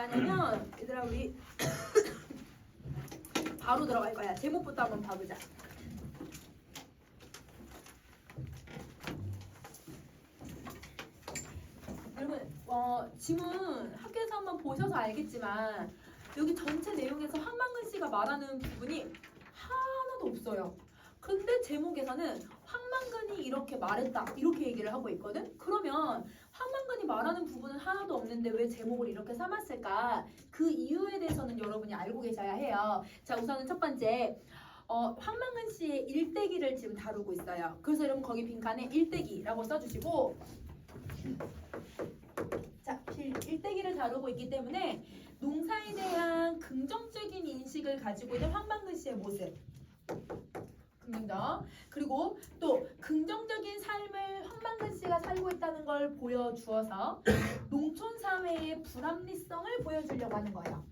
하냐면 얘들아 우리 바로 들어갈 거야. 제목부터 한번 봐보자. 여러분 지문 학교에서 한번 보셔서 알겠지만 여기 전체 내용에서 황만근 씨가 말하는 부분이 하나도 없어요. 근데 제목에서는 황만근이 이렇게 말했다 이렇게 얘기를 하고 있거든. 그러면 황만근이 말하는 부분은 하나도 없는데 왜 제목을 이렇게 삼았을까? 그 이유에 대해서는 여러분이 알고 계셔야 해요. 자, 우선은 첫 번째 황만근 씨의 일대기를 지금 다루고 있어요. 그래서 여러분 거기 빈칸에 일대기라고 써주시고, 자, 일대기를 다루고 있기 때문에 농사에 대한 긍정적인 인식을 가지고 있는 황만근 씨의 모습, 긍정적, 그리고 또 긍정적인 삶을 황만근 씨가 살고 있다는 걸 보여주어서 농촌 사회의 불합리성을 보여주려고 하는 거예요.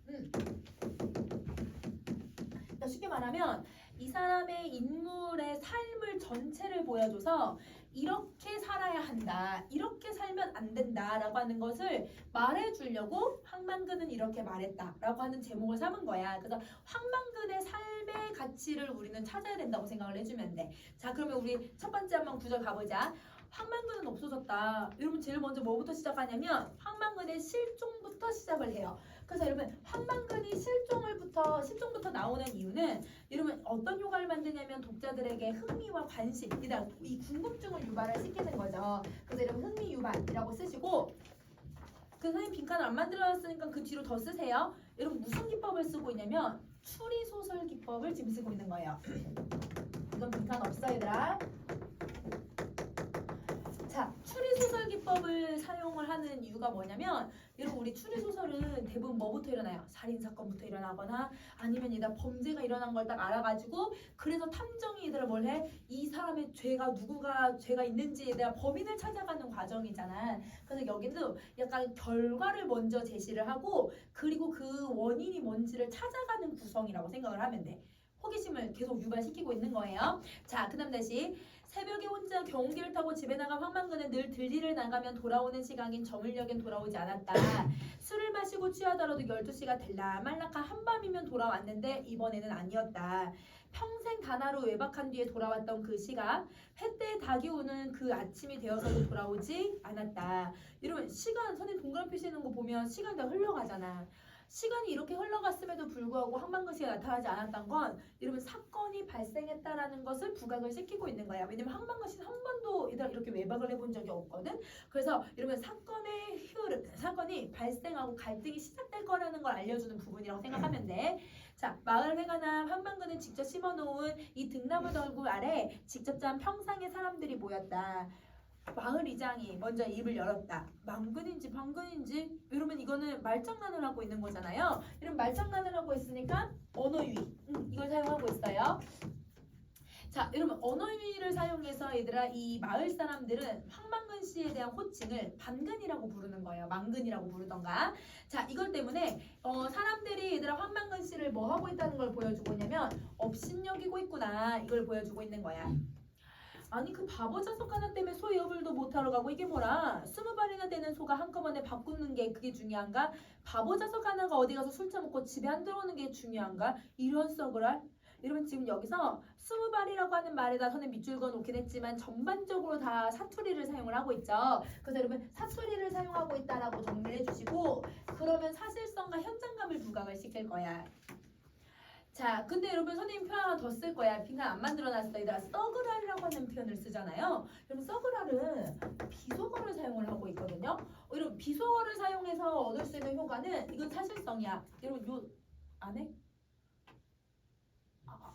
그러니까 쉽게 말하면 이 사람의 인물의 삶을 전체를 보여줘서 이렇게 살아야 한다, 이렇게 살면 안 된다라고 하는 것을 말해주려고 황만근은 이렇게 말했다라고 하는 제목을 삼은 거야. 그래서 황만근의 삶의 가치를 우리는 찾아야 된다고 생각을 해주면 돼. 자, 그러면 우리 첫 번째 한번 구절 가보자. 황만근은 없어졌다. 여러분 제일 먼저 뭐부터 시작하냐면 황만근의 실종부터 시작을 해요. 그래서 여러분 황만근이 실종부터 나오는 이유는 여러분 어떤 효과를 만드냐면 독자들에게 흥미와 관심, 이 궁금증을 유발을 시키는 거죠. 그래서 여러분 흥미 유발이라고 쓰시고, 그 선생님 빈칸을 안 만들어놨으니까 그 뒤로 더 쓰세요. 여러분 무슨 기법을 쓰고 있냐면 추리소설 기법을 지금 쓰고 있는 거예요. 이건 빈칸 없어 얘들아. 자, 추리소설 기법을 사용을 하는 이유가 뭐냐면 여러분 우리 추리소설은 대부분 뭐부터 일어나요? 살인사건부터 일어나거나 아니면 얘가 범죄가 일어난 걸 딱 알아가지고 그래서 탐정이 얘들아 뭘 해? 이 사람의 누구가 죄가 있는지에 대한 범인을 찾아가는 과정이잖아. 그래서 여기도 약간 결과를 먼저 제시를 하고 그리고 그 원인이 뭔지를 찾아가는 구성이라고 생각을 하면 돼. 호기심을 계속 유발시키고 있는 거예요. 자, 그 다음 다시 새벽에 혼자 경운기를 타고 집에 나간 황만근은 늘 들리를 나가면 돌아오는 시각인 저물녘엔 돌아오지 않았다. 술을 마시고 취하더라도 12시가 들락말락한 한밤이면 돌아왔는데 이번에는 아니었다. 평생 다나로 외박한 뒤에 돌아왔던 그 시각, 햇대에 닭이 우는 그 아침이 되어서도 돌아오지 않았다. 여러분 시간, 선생님 동그라미 표시해놓은 거 보면 시간이 다 흘러가잖아. 시간이 이렇게 흘러갔음에도 불구하고 황만근 씨가 나타나지 않았던 건 여러분 사건이 발생했다라는 것을 부각을 시키고 있는 거야. 왜냐면 황만근 씨는 한 번도 이렇게 외박을 해본 적이 없거든. 그래서 여러분 사건이 발생하고 갈등이 시작될 거라는 걸 알려주는 부분이라고 생각하면 돼. 자, 마을 회관앞 황만근은 직접 심어놓은 이 등나무 덜굴 아래 직접 잔 평상의 사람들이 모였다. 마을 이장이 먼저 입을 열었다. 망근인지 방근인지 여러분 이거는 말장난을 하고 있는 거잖아요. 이런 말장난을 하고 있으니까 언어유희 이걸 사용하고 있어요. 자, 여러분 언어유희를 사용해서 얘들아 이 마을 사람들은 황만근 씨에 대한 호칭을 반근이라고 부르는 거예요. 망근이라고 부르던가. 자, 이것 때문에 사람들이 얘들아 황만근 씨를 뭐 하고 있다는 걸 보여주고 있냐면 업신여기고 있구나 이걸 보여주고 있는 거야. 아니 그 바보 자석 하나 때문에 소 여불도 못하러 가고 이게 뭐라? 20발이나 되는 소가 한꺼번에 밥 굽는 게 그게 중요한가? 바보 자석 하나가 어디 가서 술 처먹고 집에 안 들어오는 게 중요한가? 이런 썩을 할? 여러분 지금 여기서 20발이라고 하는 말에다 선에 밑줄 그어 놓긴 했지만 전반적으로 다 사투리를 사용을 하고 있죠. 그래서 여러분 사투리를 사용하고 있다라고 정리를 해주시고 그러면 사실성과 현장감을 부각을 시킬 거야. 자, 근데 여러분 선생님 표현 하나 더 쓸 거야. 빈칸 안 만들어놨어. 얘들아 썩을알이라고 하는 표현을 쓰잖아요. 여러분 썩을알은 비속어를 사용을 하고 있거든요. 여러분 비속어를 사용해서 얻을 수 있는 효과는 이건 사실성이야. 여러분 요 안 해?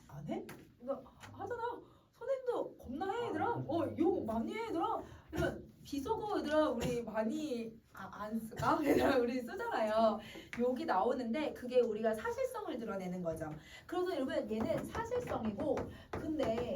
안 해? 이거 하잖아. 선생님도 겁나 해 얘들아. 욕 많이 해 얘들아. 여러분 비속어 얘들아 우리 많이 안 쓸까? 얘들아 우리 쓰잖아요. 욕이 나오는데 그게 우리가 사실성을 드러내는 거죠. 그래서 여러분 얘는 사실성이고 근데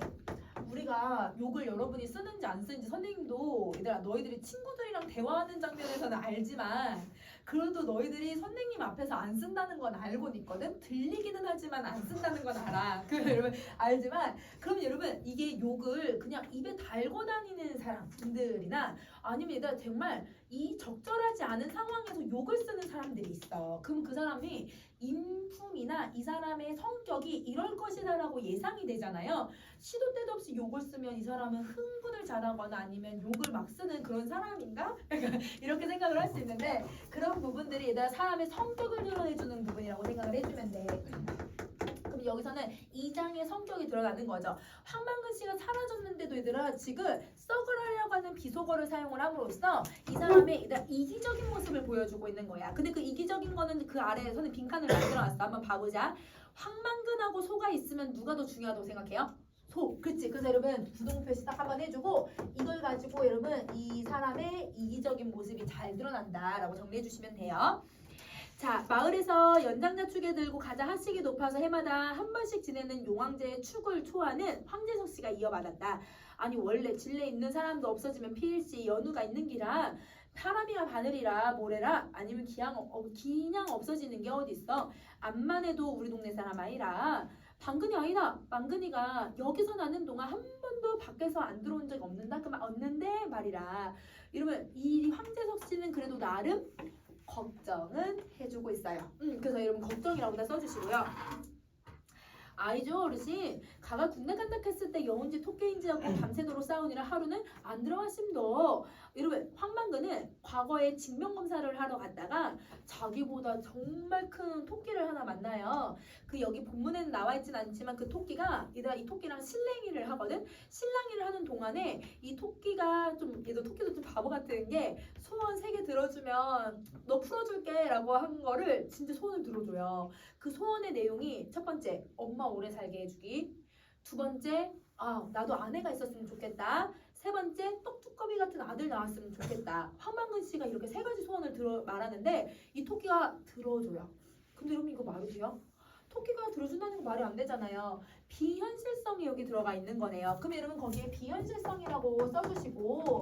우리가 욕을 여러분이 쓰는지 안 쓰는지 선생님도 얘들아 너희들이 친구들이랑 대화하는 장면에서는 알지만 그래도 너희들이 선생님 앞에서 안 쓴다는 건 알고는 있거든. 들리기는 하지만 안 쓴다는 건 알아. 여러분 알지만 그러면 여러분 이게 욕을 그냥 입에 달고 다니는 사람들이나 아니면 얘들아 정말 이 적절하지 않은 상황에서 욕을 쓰는 사람들이 있어. 그럼 그 사람이 인품이나 이 사람의 성격이 이럴 것이다라고 예상이 되잖아요. 시도 때도 없이 욕을 쓰면 이 사람은 흥분을 잘하거나 아니면 욕을 막 쓰는 그런 사람인가? 이렇게 생각을 할 수 있는데 그런 부분들이 얘들아 사람의 성격을 드러내주는 부분이라고 생각을 해주면 돼. 그럼 여기서는 2장의 성격이 드러나는 거죠. 황만근 씨가 사라졌는데도 얘들아 지금 썩을 하려고 하는 비속어를 사용을 함으로써 이 사람의 얘들아 이기적인 모습을 보여주고 있는 거야. 근데 그 이기적인 거는 그 아래에서는 빈칸을 만들어놨어. 한번 봐보자. 황만근하고 소가 있으면 누가 더 중요하다고 생각해요? 소. 그치? 그래서 여러분 부동표시 딱 한번 해주고 이걸 가지고 여러분 이 사람의 이기적인 모습이 잘 드러난다라고 정리해 주시면 돼요. 자, 마을에서 연장자축에 들고 가자 하식이 높아서 해마다 한 번씩 지내는 용왕제의 축을 초하는 황재석 씨가 이어받았다. 아니 원래 진례 있는 사람도 없어지면 필시 연우가 있는 기라 사람이야 바늘이라 모래라 아니면 기냥 없어지는 게 어딨어. 암만 해도 우리 동네 사람 아니라 방근이 아니다. 망근이가 여기서 나는 동안 한 번도 밖에서 안 들어온 적 없는다. 그만 없는데 말이라. 이러면 이 황재석 씨는 그래도 나름 걱정은 해주고 있어요. 그래서 여러분 걱정이라고 다 써주시고요. 아이죠 어르신. 가가 군대 간다 했을 때 여운지 토끼인지 하고 밤새도록 싸우니라 하루는 안 들어갔습니다. 여러분 황만근은 과거에 징명검사를 하러 갔다가 자기보다 정말 큰 토끼를 하나 만나요. 그 여기 본문에는 나와 있진 않지만 그 토끼가 얘들아 이 토끼랑 실랭이를 하거든. 실랑이를 하는 동안에 이 토끼가 좀 얘도 토끼도 좀 바보 같은 게 소원 3개 들어주면 너 풀어줄게 라고 한 거를 진짜 소원을 들어줘요. 그 소원의 내용이 첫 번째 엄마 오래 살게 해주기, 두 번째 나도 아내가 있었으면 좋겠다, 세 번째 떡두꺼비 같은 아들 나왔으면 좋겠다. 황만근 씨가 이렇게 3가지 소원을 말하는데 이 토끼가 들어줘요. 근데 여러분 이거 말이 돼요? 토끼가 들어준다는 거 말이 안 되잖아요. 비현실성이 여기 들어가 있는 거네요. 그럼 여러분 거기에 비현실성이라고 써주시고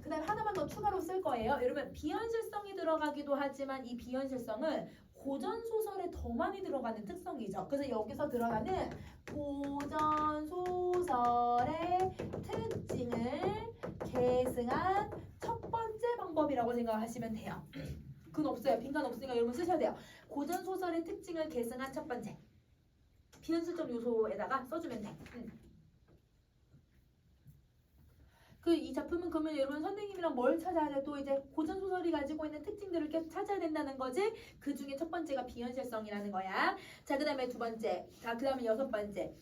그 다음에 하나만 더 추가로 쓸 거예요. 여러분 비현실성이 들어가기도 하지만 이 비현실성은 고전소설에 더 많이 들어가는 특성이죠. 그래서 여기서 들어가는 고전소설의 특징을 계승한 첫 번째 방법이라고 생각하시면 돼요. 그건 없어요. 빈칸 없으니까 여러분 쓰셔야 돼요. 고전소설의 특징을 계승한 첫 번째. 비현실적 요소에다가 써주면 돼. 그 이 작품은 그러면 여러분 선생님이랑 뭘 찾아야 돼? 또 이제 고전 소설이 가지고 있는 특징들을 계속 찾아야 된다는 거지. 그 중에 첫 번째가 비현실성이라는 거야. 자, 그다음에 두 번째. 자, 그다음에 6번째.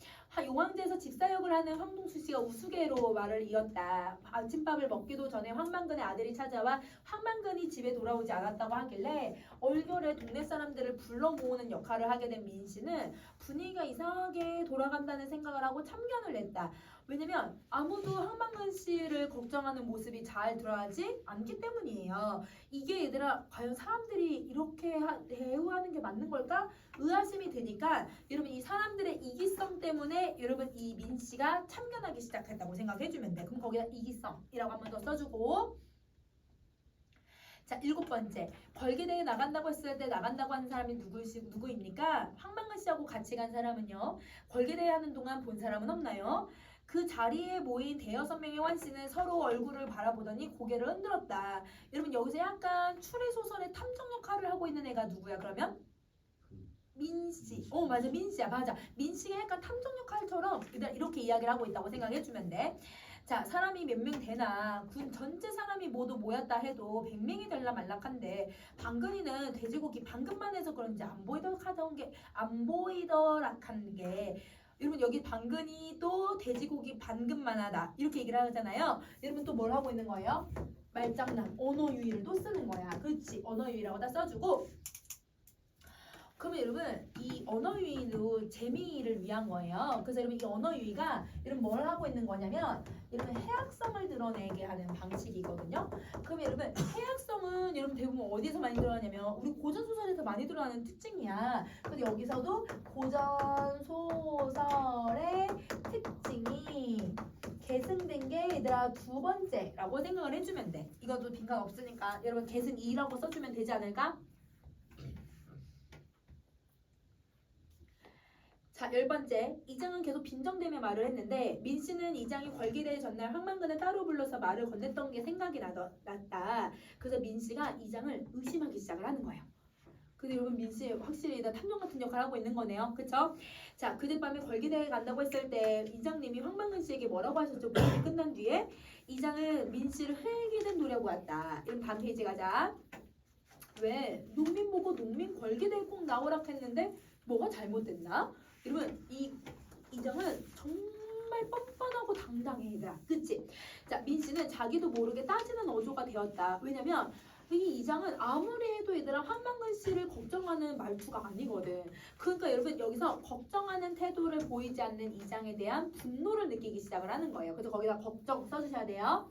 용왕제에서 집사역을 하는 황동수 씨가 우스개로 말을 이었다. 아침밥을 먹기도 전에 황만근의 아들이 찾아와 황만근이 집에 돌아오지 않았다고 하길래 얼결에 동네 사람들을 불러 모으는 역할을 하게 된 민 씨는 분위기가 이상하게 돌아간다는 생각을 하고 참견을 냈다. 왜냐면 아무도 황만근 씨를 걱정하는 모습이 잘 드러나지 않기 때문이에요. 이게 얘들아 과연 사람들이 이렇게 대우하는 게 맞는 걸까? 의아심이 드니까 여러분 이 사람들의 이기성 때문에 여러분 이 민 씨가 참견하기 시작했다고 생각해주면 돼. 그럼 거기다 이기성이라고 한 번 더 써주고 자 7번째 벌게대에 나간다고 했을 때 나간다고 하는 사람이 누구입니까? 황만근 씨하고 같이 간 사람은요. 벌게대에 하는 동안 본 사람은 없나요? 그 자리에 모인 5-6명의 환씨는 서로 얼굴을 바라보더니 고개를 흔들었다. 여러분 여기서 약간 추리소설의 탐정 역할을 하고 있는 애가 누구야 그러면? 민씨. 맞아 민씨야 맞아. 민씨가 약간 탐정 역할처럼 이렇게 이야기를 하고 있다고 생각해주면 돼. 자 사람이 몇 명 되나 군 전체 사람이 모두 모였다 해도 100명이 될라 말락한데 방근이는 돼지고기 방근만 해서 그런지 안 보이더락한 게 여러분 여기 방근이 또 돼지고기 반근만 하다 이렇게 얘기를 하잖아요. 여러분 또 뭘 하고 있는 거예요? 말장난 언어유희를 또 쓰는 거야. 그렇지 언어유희라고 다 써주고 그러면 여러분 이 언어유희도 재미를 위한 거예요. 그래서 여러분 이 언어유희가 여러분 뭘 하고 있는 거냐면 여러분 해학성을 드러내게 하는 방식이거든요. 그러면 여러분 해학성은 여러분 대부분 어디서 많이 드러나냐면 우리 고전소설에서 많이 드러나는 특징이야. 그래서 여기서도 고전소설의 특징이 계승된 게 얘들아 2번째라고 생각을 해주면 돼. 이것도 빈칸 없으니까 여러분 계승 2라고 써주면 되지 않을까? 자, 10번째. 이장은 계속 빈정대며 말을 했는데 민씨는 이장이 걸기대회 전날 황만근을 따로 불러서 말을 건넸던 게 생각이 났다. 그래서 민씨가 이장을 의심하기 시작을 하는 거예요. 근데 여러분 민씨 확실히 다 탐정 같은 역할을 하고 있는 거네요. 그쵸? 자, 그젯밤에 걸기대회 간다고 했을 때 이장님이 황만근 씨에게 뭐라고 하셨죠? 모임이 끝난 뒤에 이장은 민씨를 회기는 노려고 왔다. 이런 다음 페이지 가자. 왜? 농민 보고 농민 걸기대회 꼭 나오라 했는데 뭐가 잘못됐나? 여러분 이장은 정말 뻔뻔하고 당당해 얘들아. 그치? 자, 민씨는 자기도 모르게 따지는 어조가 되었다. 왜냐면 이 이장은 아무리 해도 얘들아 황만근 씨를 걱정하는 말투가 아니거든. 그러니까 여러분 여기서 걱정하는 태도를 보이지 않는 이장에 대한 분노를 느끼기 시작을 하는 거예요. 그래서 거기다 걱정 써주셔야 돼요.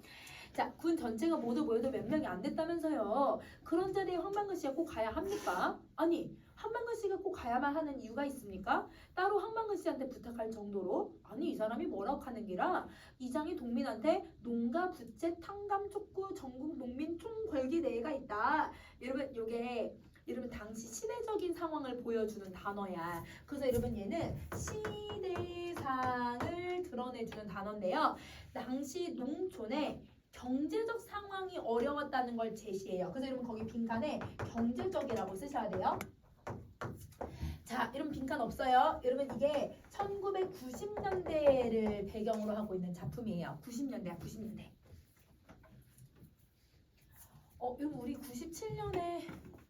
자, 군 전체가 모두 모여도 몇 명이 안 됐다면서요. 그런 자리에 황만근 씨가 꼭 가야 합니까? 아니, 황만근 씨가 꼭 가야만 하는 이유가 있습니까? 따로 황만근 씨한테 부탁할 정도로? 아니, 이 사람이 뭐라고 하는 게라 이장이 동민한테 농가, 부채, 탕감, 촉구, 전국 농민 총궐기 대회가 있다. 여러분, 요게 여러분 당시 시대적인 상황을 보여주는 단어야. 그래서 여러분 얘는 시대상을 드러내주는 단어인데요. 당시 농촌에 경제적 상황이 어려웠다는 걸 제시해요. 그래서 여러분 거기 빈칸에 경제적이라고 쓰셔야 돼요. 자, 여러분 빈칸 없어요. 여러분 이게 1990년대를 배경으로 하고 있는 작품이에요. 90년대야, 90년대. 여러분 우리 97년에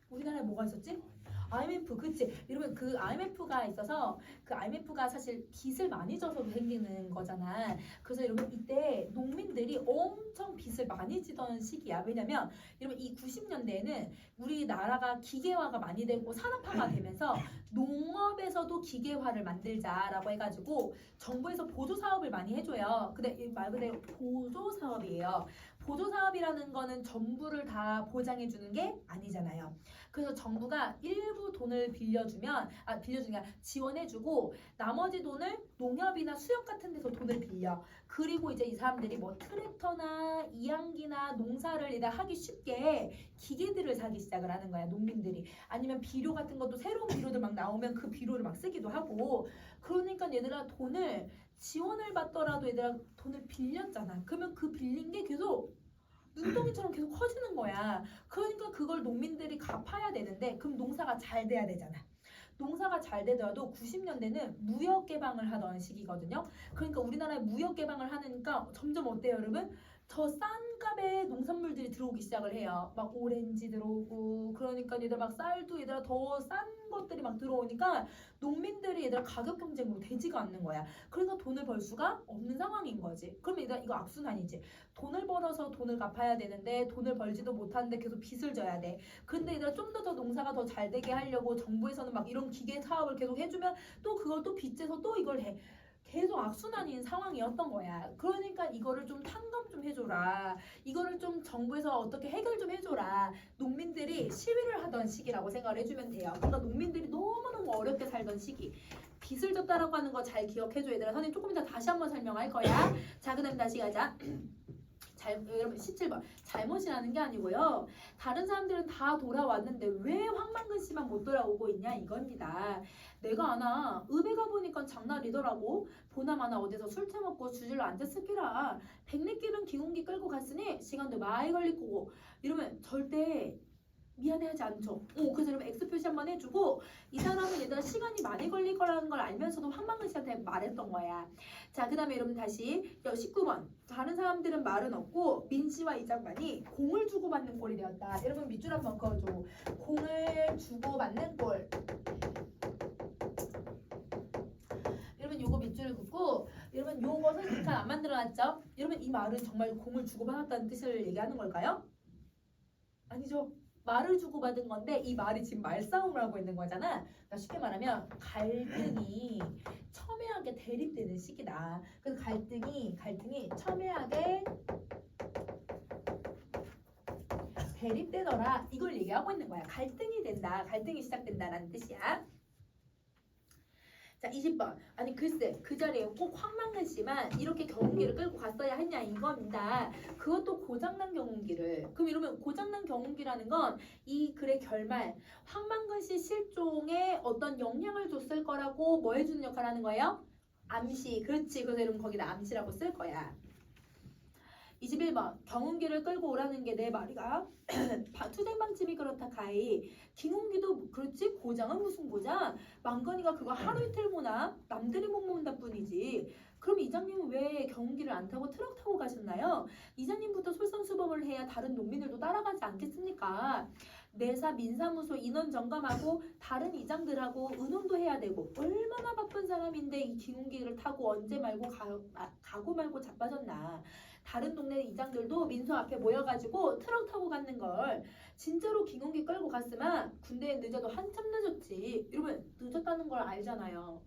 우리나라에 뭐가 있었지? IMF. 그치? 여러분 그 IMF가 있어서 그 IMF가 사실 빚을 많이 져서 생기는 거잖아. 그래서 여러분 이때 농민들이 엄청 빚을 많이 지던 시기야. 왜냐면 여러분 이 90년대에는 우리나라가 기계화가 많이 되고 산업화가 되면서 농업에서도 기계화를 만들자라고 해가지고 정부에서 보조 사업을 많이 해줘요. 근데 말 그대로 보조 사업이에요. 보조 사업이라는 거는 전부를 다 보장해 주는 게 아니잖아요. 그래서 정부가 일부 돈을 빌려주는 게 지원해주고 나머지 돈을 농협이나 수협 같은 데서 돈을 빌려. 그리고 이제 이 사람들이 뭐 트랙터나 이양기나 농사를 일단 하기 쉽게 기계들을 사기 시작을 하는 거야, 농민들이. 아니면 비료 같은 것도 새로운 비료들 막 나오면 그 비료를 막 쓰기도 하고. 그러니까 얘들아 돈을 지원을 받더라도 얘들아 돈을 빌렸잖아. 그러면 그 빌린 게 계속 눈덩이처럼 계속 커지는 거야. 그러니까 그걸 농민들이 갚아야 되는데 그럼 농사가 잘 돼야 되잖아. 농사가 잘 되더라도 90년대는 무역 개방을 하던 시기거든요. 그러니까 우리나라에 무역 개방을 하니까 점점 어때요, 여러분? 더 싼 값에 농산물들이 들어오기 시작을 해요. 막 오렌지 들어오고 그러니까 얘들 막 쌀도 얘들아 더 싼 것들이 막 들어오니까 농민들이 얘들아 가격 경쟁으로 되지가 않는 거야. 그러니까 돈을 벌 수가 없는 상황인 거지. 그러면 얘들아 이거 악순환이지. 돈을 벌어서 돈을 갚아야 되는데 돈을 벌지도 못하는데 계속 빚을 져야 돼. 근데 얘들아 좀 더 농사가 더 잘 되게 하려고 정부에서는 막 이런 기계 사업을 계속 해주면 또 그걸 또 빚재서 또 이걸 해. 계속 악순환인 상황이었던 거야. 그러니까 이거를 좀 탕감 좀 해줘라. 이거를 좀 정부에서 어떻게 해결 좀 해줘라. 농민들이 시위를 하던 시기라고 생각을 해주면 돼요. 그러니까 농민들이 너무너무 어렵게 살던 시기. 빚을 졌다라고 하는 거 잘 기억해줘 얘들아. 선생님 조금 이따 다시 한번 설명할 거야. 자, 그 다음 다시 가자. 여러분 17번 잘못이라는 게 아니고요. 다른 사람들은 다 돌아왔는데 왜 황만근 씨만 못 돌아오고 있냐 이겁니다. 내가 아나 읍에 가보니까 장날이더라고. 보나마나 어디서 술 처먹고 주질러 앉았을 끼라. 백리길은 기운기 끌고 갔으니 시간도 많이 걸릴 거고. 이러면 절대 미안해하지 않죠. 그래서 여러분 X 표시 한번 해주고 이 사람은 얘들아 시간이 많이 걸릴 거라는 걸 알면서도 황만근 씨한테 말했던 거야. 자, 그 다음에 여러분 다시 19번 다른 사람들은 말은 없고 민 씨와 이장만이 공을 주고받는 꼴이 되었다. 여러분 밑줄 한번 그어줘. 공을 주고받는 꼴. 여러분 요거 밑줄을 긋고 여러분 요거 선생님 안 만들어놨죠? 여러분 이 말은 정말 공을 주고받았다는 뜻을 얘기하는 걸까요? 아니죠. 말을 주고받은 건데 이 말이 지금 말싸움을 하고 있는 거잖아. 그러니까 쉽게 말하면 갈등이 첨예하게 대립되는 시기다. 그래서 갈등이 첨예하게 대립되더라. 이걸 얘기하고 있는 거야. 갈등이 된다. 갈등이 시작된다라는 뜻이야. 자, 자, 20번. 아니 글쎄 그 자리에 꼭 황만근 씨만 이렇게 경운기를 끌고 갔어야 했냐 이겁니다. 그것도 고장난 경운기를. 그럼 이러면 고장난 경운기라는 건 이 글의 결말 황만근 씨 실종에 어떤 영향을 줬을 거라고 뭐 해주는 역할을 하는 거예요? 암시. 그렇지. 그래서 여러분 거기다 암시라고 쓸 거야. 21번 경운기를 끌고 오라는 게 내 말이가 투쟁방침이 그렇다 카이 경운기도 그렇지 고장은 무슨 고장 망건이가 그거 하루 이틀 모나 남들이 못 모은다 뿐이지. 그럼 이장님은 왜 경운기를 안 타고 트럭 타고 가셨나요? 이장님부터 솔선수범을 해야 다른 농민들도 따라가지 않겠습니까? 내사 민사무소 인원 점검하고 다른 이장들하고 의논도 해야 되고 얼마나 바쁜 사람인데 이 경운기를 타고 언제 말고 가고 말고 자빠졌나. 다른 동네 이장들도 민소 앞에 모여가지고 트럭 타고 갔는 걸 진짜로 경운기 끌고 갔으면 군대에 늦어도 한참 늦었지. 여러분 늦었다는 걸 알잖아요.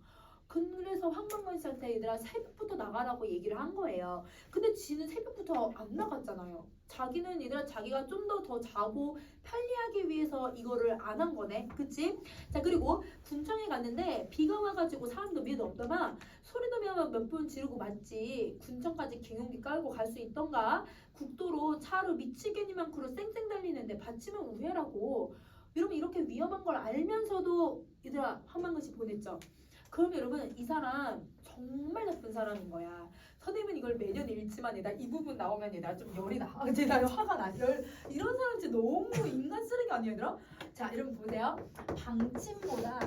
그래서 황만건 씨한테 얘들아 새벽부터 나가라고 얘기를 한 거예요. 근데 지는 새벽부터 안 나갔잖아요. 자기는 얘들아 자기가 좀 더 자고 편리하기 위해서 이거를 안 한 거네. 그치? 자 그리고 군청에 갔는데 비가 와가지고 사람도 미도 없더만 소리도 몇 번 지르고 맞지. 군청까지 경운기 깔고 갈 수 있던가. 국도로 차로 미치겠니만큼으로 쌩쌩 달리는데 받치면 우회라고. 여러분 이렇게 위험한 걸 알면서도 얘들아 황만건 씨 보냈죠. 그럼 여러분 이 사람 정말 나쁜 사람인 거야. 선생님은 이걸 매년 읽지만 얘들아 이 부분 나오면 얘들아 좀 열이 나. 얘들아 화가 나. 이런 사람 진짜 너무 인간 쓰레기 아니야 얘들아? 자 여러분 보세요. 방침보다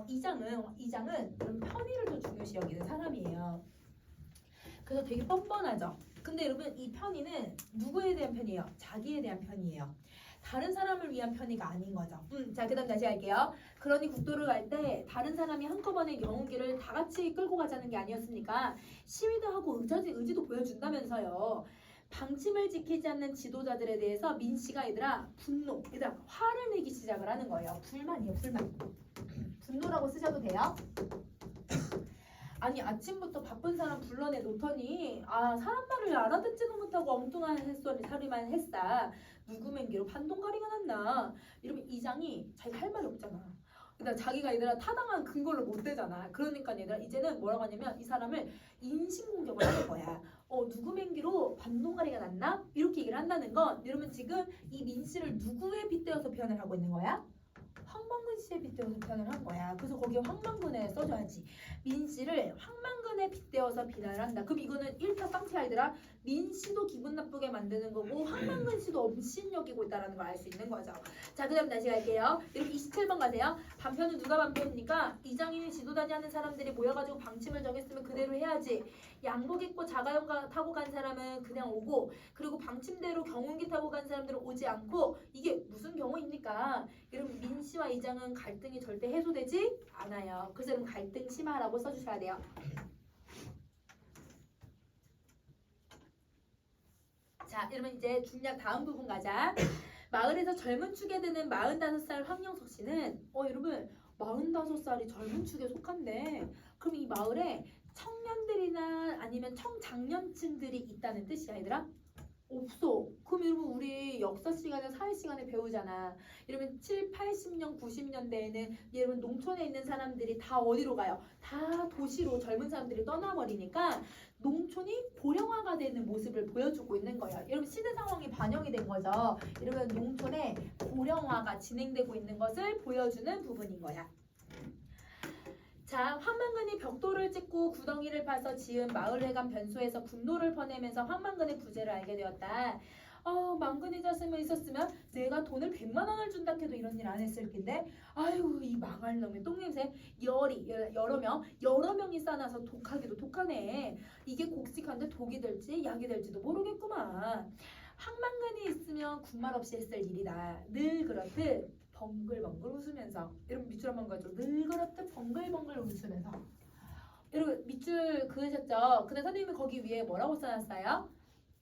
이장은 여러분 편의를 더 중요시 여기는 사람이에요. 그래서 되게 뻔뻔하죠. 근데 여러분 이 편의는 누구에 대한 편이에요? 자기에 대한 편이에요. 다른 사람을 위한 편의가 아닌 거죠. 자, 그 다음 다시 할게요. 그러니 국도를 갈 때 다른 사람이 한꺼번에 경운기를 다 같이 끌고 가자는 게 아니었습니까? 시위도 하고 의지도 보여준다면서요. 방침을 지키지 않는 지도자들에 대해서 민 씨가 얘들아 화를 내기 시작을 하는 거예요. 불만이에요, 불만. 분노라고 쓰셔도 돼요. 아니 아침부터 바쁜 사람 불러내 놓더니 사람 말을 알아듣지도 못하고 엉뚱한 햇소리만 했다. 누구 맹기로 판동가리가 났나. 이러면 이장이 자기가 할 말이 없잖아. 그러니까 자기가 얘들아 타당한 근거를 못 대잖아. 그러니까 얘들아 이제는 뭐라고 하냐면 이 사람을 인신공격을 하는 거야. 누구 맹기로 반동가리가 났나? 이렇게 얘기를 한다는 건 여러분 지금 이 민 씨를 누구에 빗대어서 표현을 하고 있는 거야? 황만근 씨에 빗대어서 표현을 한 거야. 그래서 거기에 황만근에 써줘야지. 민 씨를 황만근에 빗대어서 비난을 한다. 그럼 이거는 일타쌍치야 얘들아. 민 씨도 기분 나쁘게 만드는 거고 황만근 씨도 업신여기고 있다는 걸 알 수 있는 거죠. 자, 그 다음 다시 갈게요. 이렇게 27번 가세요. 반편은 누가 반편입니까? 이장님이 지도자지 하는 사람들이 모여가지고 방침을 정했으면 그대로 해야지. 양복 입고 자가용 타고 간 사람은 그냥 오고 그리고 방침대로 경운기 타고 간 사람들은 오지 않고 이게 무슨 경우입니까? 여러분 민 씨와 이장은 갈등이 절대 해소되지 않아요. 그래서 여러분 갈등 심화라고 써주셔야 돼요. 자, 여러분 이제 중략 다음 부분 가자. 마을에서 젊은 축에 드는 45살 황영석 씨는 여러분 45살이 젊은 축에 속한데 그럼 이 마을에 청년들이나 아니면 청장년층들이 있다는 뜻이야 얘들아? 없어. 그럼 여러분 우리 역사 시간에 사회 시간에 배우잖아. 이러면 7, 80년, 90년대에는 여러분 농촌에 있는 사람들이 다 어디로 가요? 다 도시로 젊은 사람들이 떠나버리니까 농촌이 고령화가 되는 모습을 보여주고 있는 거예요. 여러분 시대 상황이 반영이 된 거죠. 여러분 농촌에 고령화가 진행되고 있는 것을 보여주는 부분인 거야. 자, 황만근이 벽돌을 찍고 구덩이를 파서 지은 마을회관 변소에서 분노를 퍼내면서 황만근의 부재를 알게 되었다. 만근이 잤으면 있었으면 내가 돈을 100만 원을 준다 해도 이런 일 안 했을 텐데 아유 이 망할 놈의 똥냄새 여러 명이 싸놔서 독하기도 독하네. 이게 곡식한데 독이 될지 약이 될지도 모르겠구만. 황만근이 있으면 군말 없이 했을 일이다. 늘 그렇듯 벙글벙글 웃으면서 여러분 밑줄 한번 가죠. 늘 그렇듯 벙글벙글 웃으면서 여러분 밑줄 그으셨죠? 근데 선생님이 거기 위에 뭐라고 써놨어요?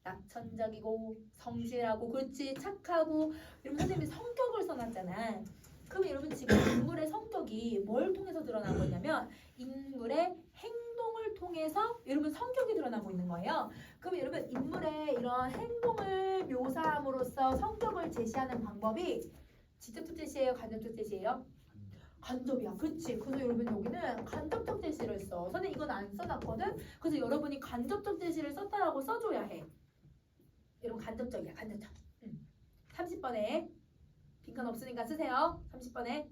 낙천적이고 성실하고 그렇지 착하고 여러분 선생님이 성격을 써놨잖아. 그럼 여러분 지금 인물의 성격이 뭘 통해서 드러나고 있냐면 인물의 행동을 통해서 여러분 성격이 드러나고 있는 거예요. 그럼 여러분 인물의 이런 행동을 묘사함으로써 성격을 제시하는 방법이 직접적 제시예요? 간접적 제시예요? 간접이야. 그치? 그래서 여러분 여기는 간접적 제시를 써. 선생님 이건 안 써놨거든? 그래서 여러분이 간접적 제시를 썼다라고 써줘야 해. 여러분 간접적이야. 간접적. 30번에 빈칸 없으니까 쓰세요. 30번에.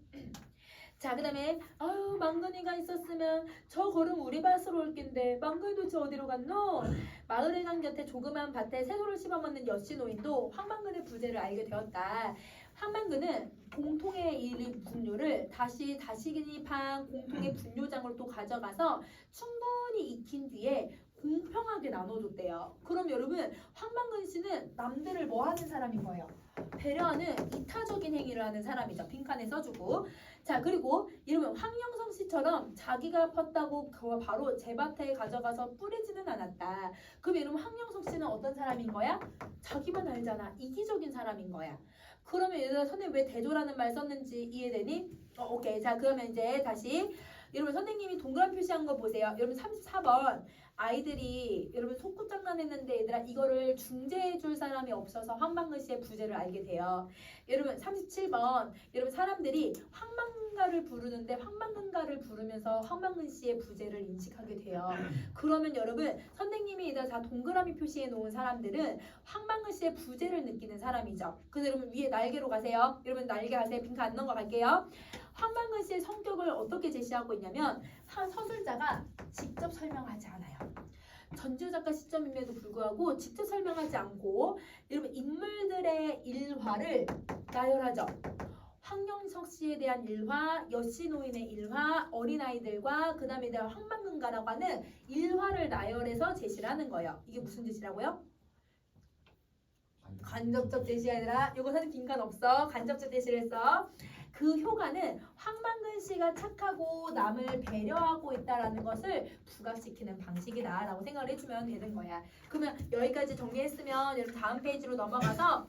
자, 그 다음에 아유 망근이가 있었으면 저 걸음 우리 밭으로 올 낀데 망근이 도대체 어디로 갔노? 마을의 강 곁에 조그만 밭에 새소를 씹어먹는 여씨 노인도 황망근의 부재를 알게 되었다. 황망근은 공통의 이 분뇨를 다시 다시기판 공통의 분뇨장으로 또 가져가서 충분히 익힌 뒤에 공평하게 나눠줬대요. 그럼 여러분 황망근 씨는 남들을 뭐 하는 사람인 거예요? 배려하는 이타적인 행위를 하는 사람이죠. 빈칸에 써주고. 자, 그리고 이러면 황영성 씨처럼 자기가 폈다고 그거 바로 제 밭에 가져가서 뿌리지는 않았다. 그럼 여러분 황영성 씨는 어떤 사람인 거야? 자기만 알잖아. 이기적인 사람인 거야. 그러면 얘들아 선생님 왜 대조라는 말 썼는지 이해되니? 오케이. 자, 그러면 이제 다시 여러분 선생님이 동그란 표시한 거 보세요. 여러분 34번 아이들이 여러분 속꿉장난 했는데 얘들아 이거를 중재해 줄 사람이 없어서 황망근 씨의 부재를 알게 돼요. 여러분 37번 여러분 사람들이 황망가를 부르는데 황망근가를 부르면서 황망근 씨의 부재를 인식하게 돼요. 그러면 여러분 선생님이 얘들아 다 동그라미 표시해 놓은 사람들은 황망근 씨의 부재를 느끼는 사람이죠. 그래서 여러분 위에 날개로 가세요. 여러분 날개 가세요. 빈칸 안 넣은 거 갈게요. 황망근 씨의 성격을 어떻게 제시하고 있냐면 한 서술자가 직접 설명하지 않아요. 전지우 작가 시점임에도 불구하고 직접 설명하지 않고 여러분 인물들의 일화를 나열하죠. 황영석 씨에 대한 일화, 여씨 노인의 일화, 어린아이들과 그 다음에 대한 황망근가라고 하는 일화를 나열해서 제시를 하는 거예요. 이게 무슨 제시라고요? 간접적 제시야 얘들아. 요거 사실 빈칸 없어. 간접적 제시를 했어. 그 효과는 황망근 씨가 착하고 남을 배려하고 있다라는 것을 부각시키는 방식이다라고 생각을 해주면 되는 거야. 그러면 여기까지 정리했으면 여러분 다음 페이지로 넘어가서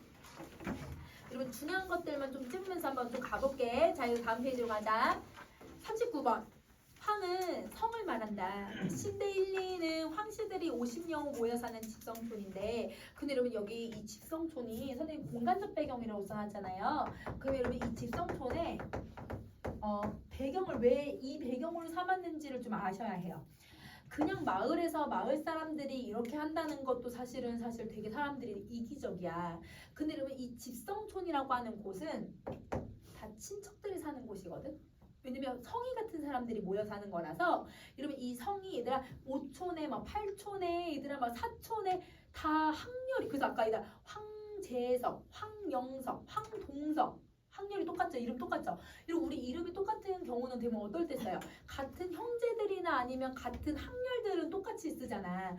여러분 중요한 것들만 좀 찝으면서 한번 좀 가볼게. 자, 이거 다음 페이지로 가자. 39번. 황은 성을 말한다. 신대 1, 2는 황씨들이 50여 모여 사는 집성촌인데 근데 여러분 여기 이 집성촌이 선생님 공간적 배경이라고 써놨잖아요. 그럼 여러분 이 집성촌의 배경을 왜 이 배경으로 삼았는지를 좀 아셔야 해요. 그냥 마을에서 마을 사람들이 이렇게 한다는 것도 사실 되게 사람들이 이기적이야. 근데 여러분 이 집성촌이라고 하는 곳은 다 친척들이 사는 곳이거든. 왜냐면 성이 같은 사람들이 모여 사는 거라서 여러분 이 성이 얘들아 5촌에 막 8촌에 얘들아 막 4촌에 다 학렬이 그래서 아까 얘들아 황재석, 황영석, 황동석 학렬이 똑같죠? 이름 똑같죠? 그리고 우리 이름이 똑같은 경우는 대부분 어떨 때 써요? 같은 형제들이나 아니면 같은 학렬들은 똑같이 쓰잖아.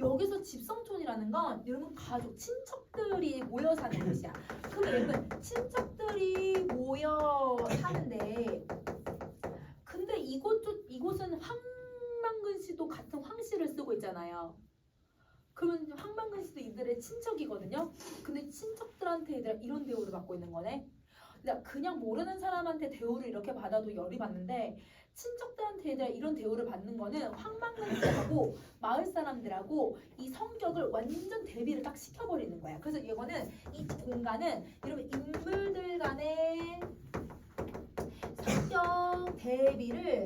여기서 집성촌이라는 건 여러분 가족, 친척들이 모여 사는 곳이야. 그럼 여러분 친척들이 모여 사는데 근데 이곳은 황망근 씨도 같은 황씨를 쓰고 있잖아요. 그러면 황망근 씨도 이들의 친척이거든요. 근데 친척들한테 얘들아 이런 대우를 받고 있는 거네. 그냥 모르는 사람한테 대우를 이렇게 받아도 열이 받는데 친척들한테 얘들아 이런 대우를 받는 거는 황망근 씨하고 마을 사람들하고 이 성격을 완전 대비를 딱 시켜버리는 거야. 그래서 이거는 이 공간은 여러분 인물들 간의 성격 대비를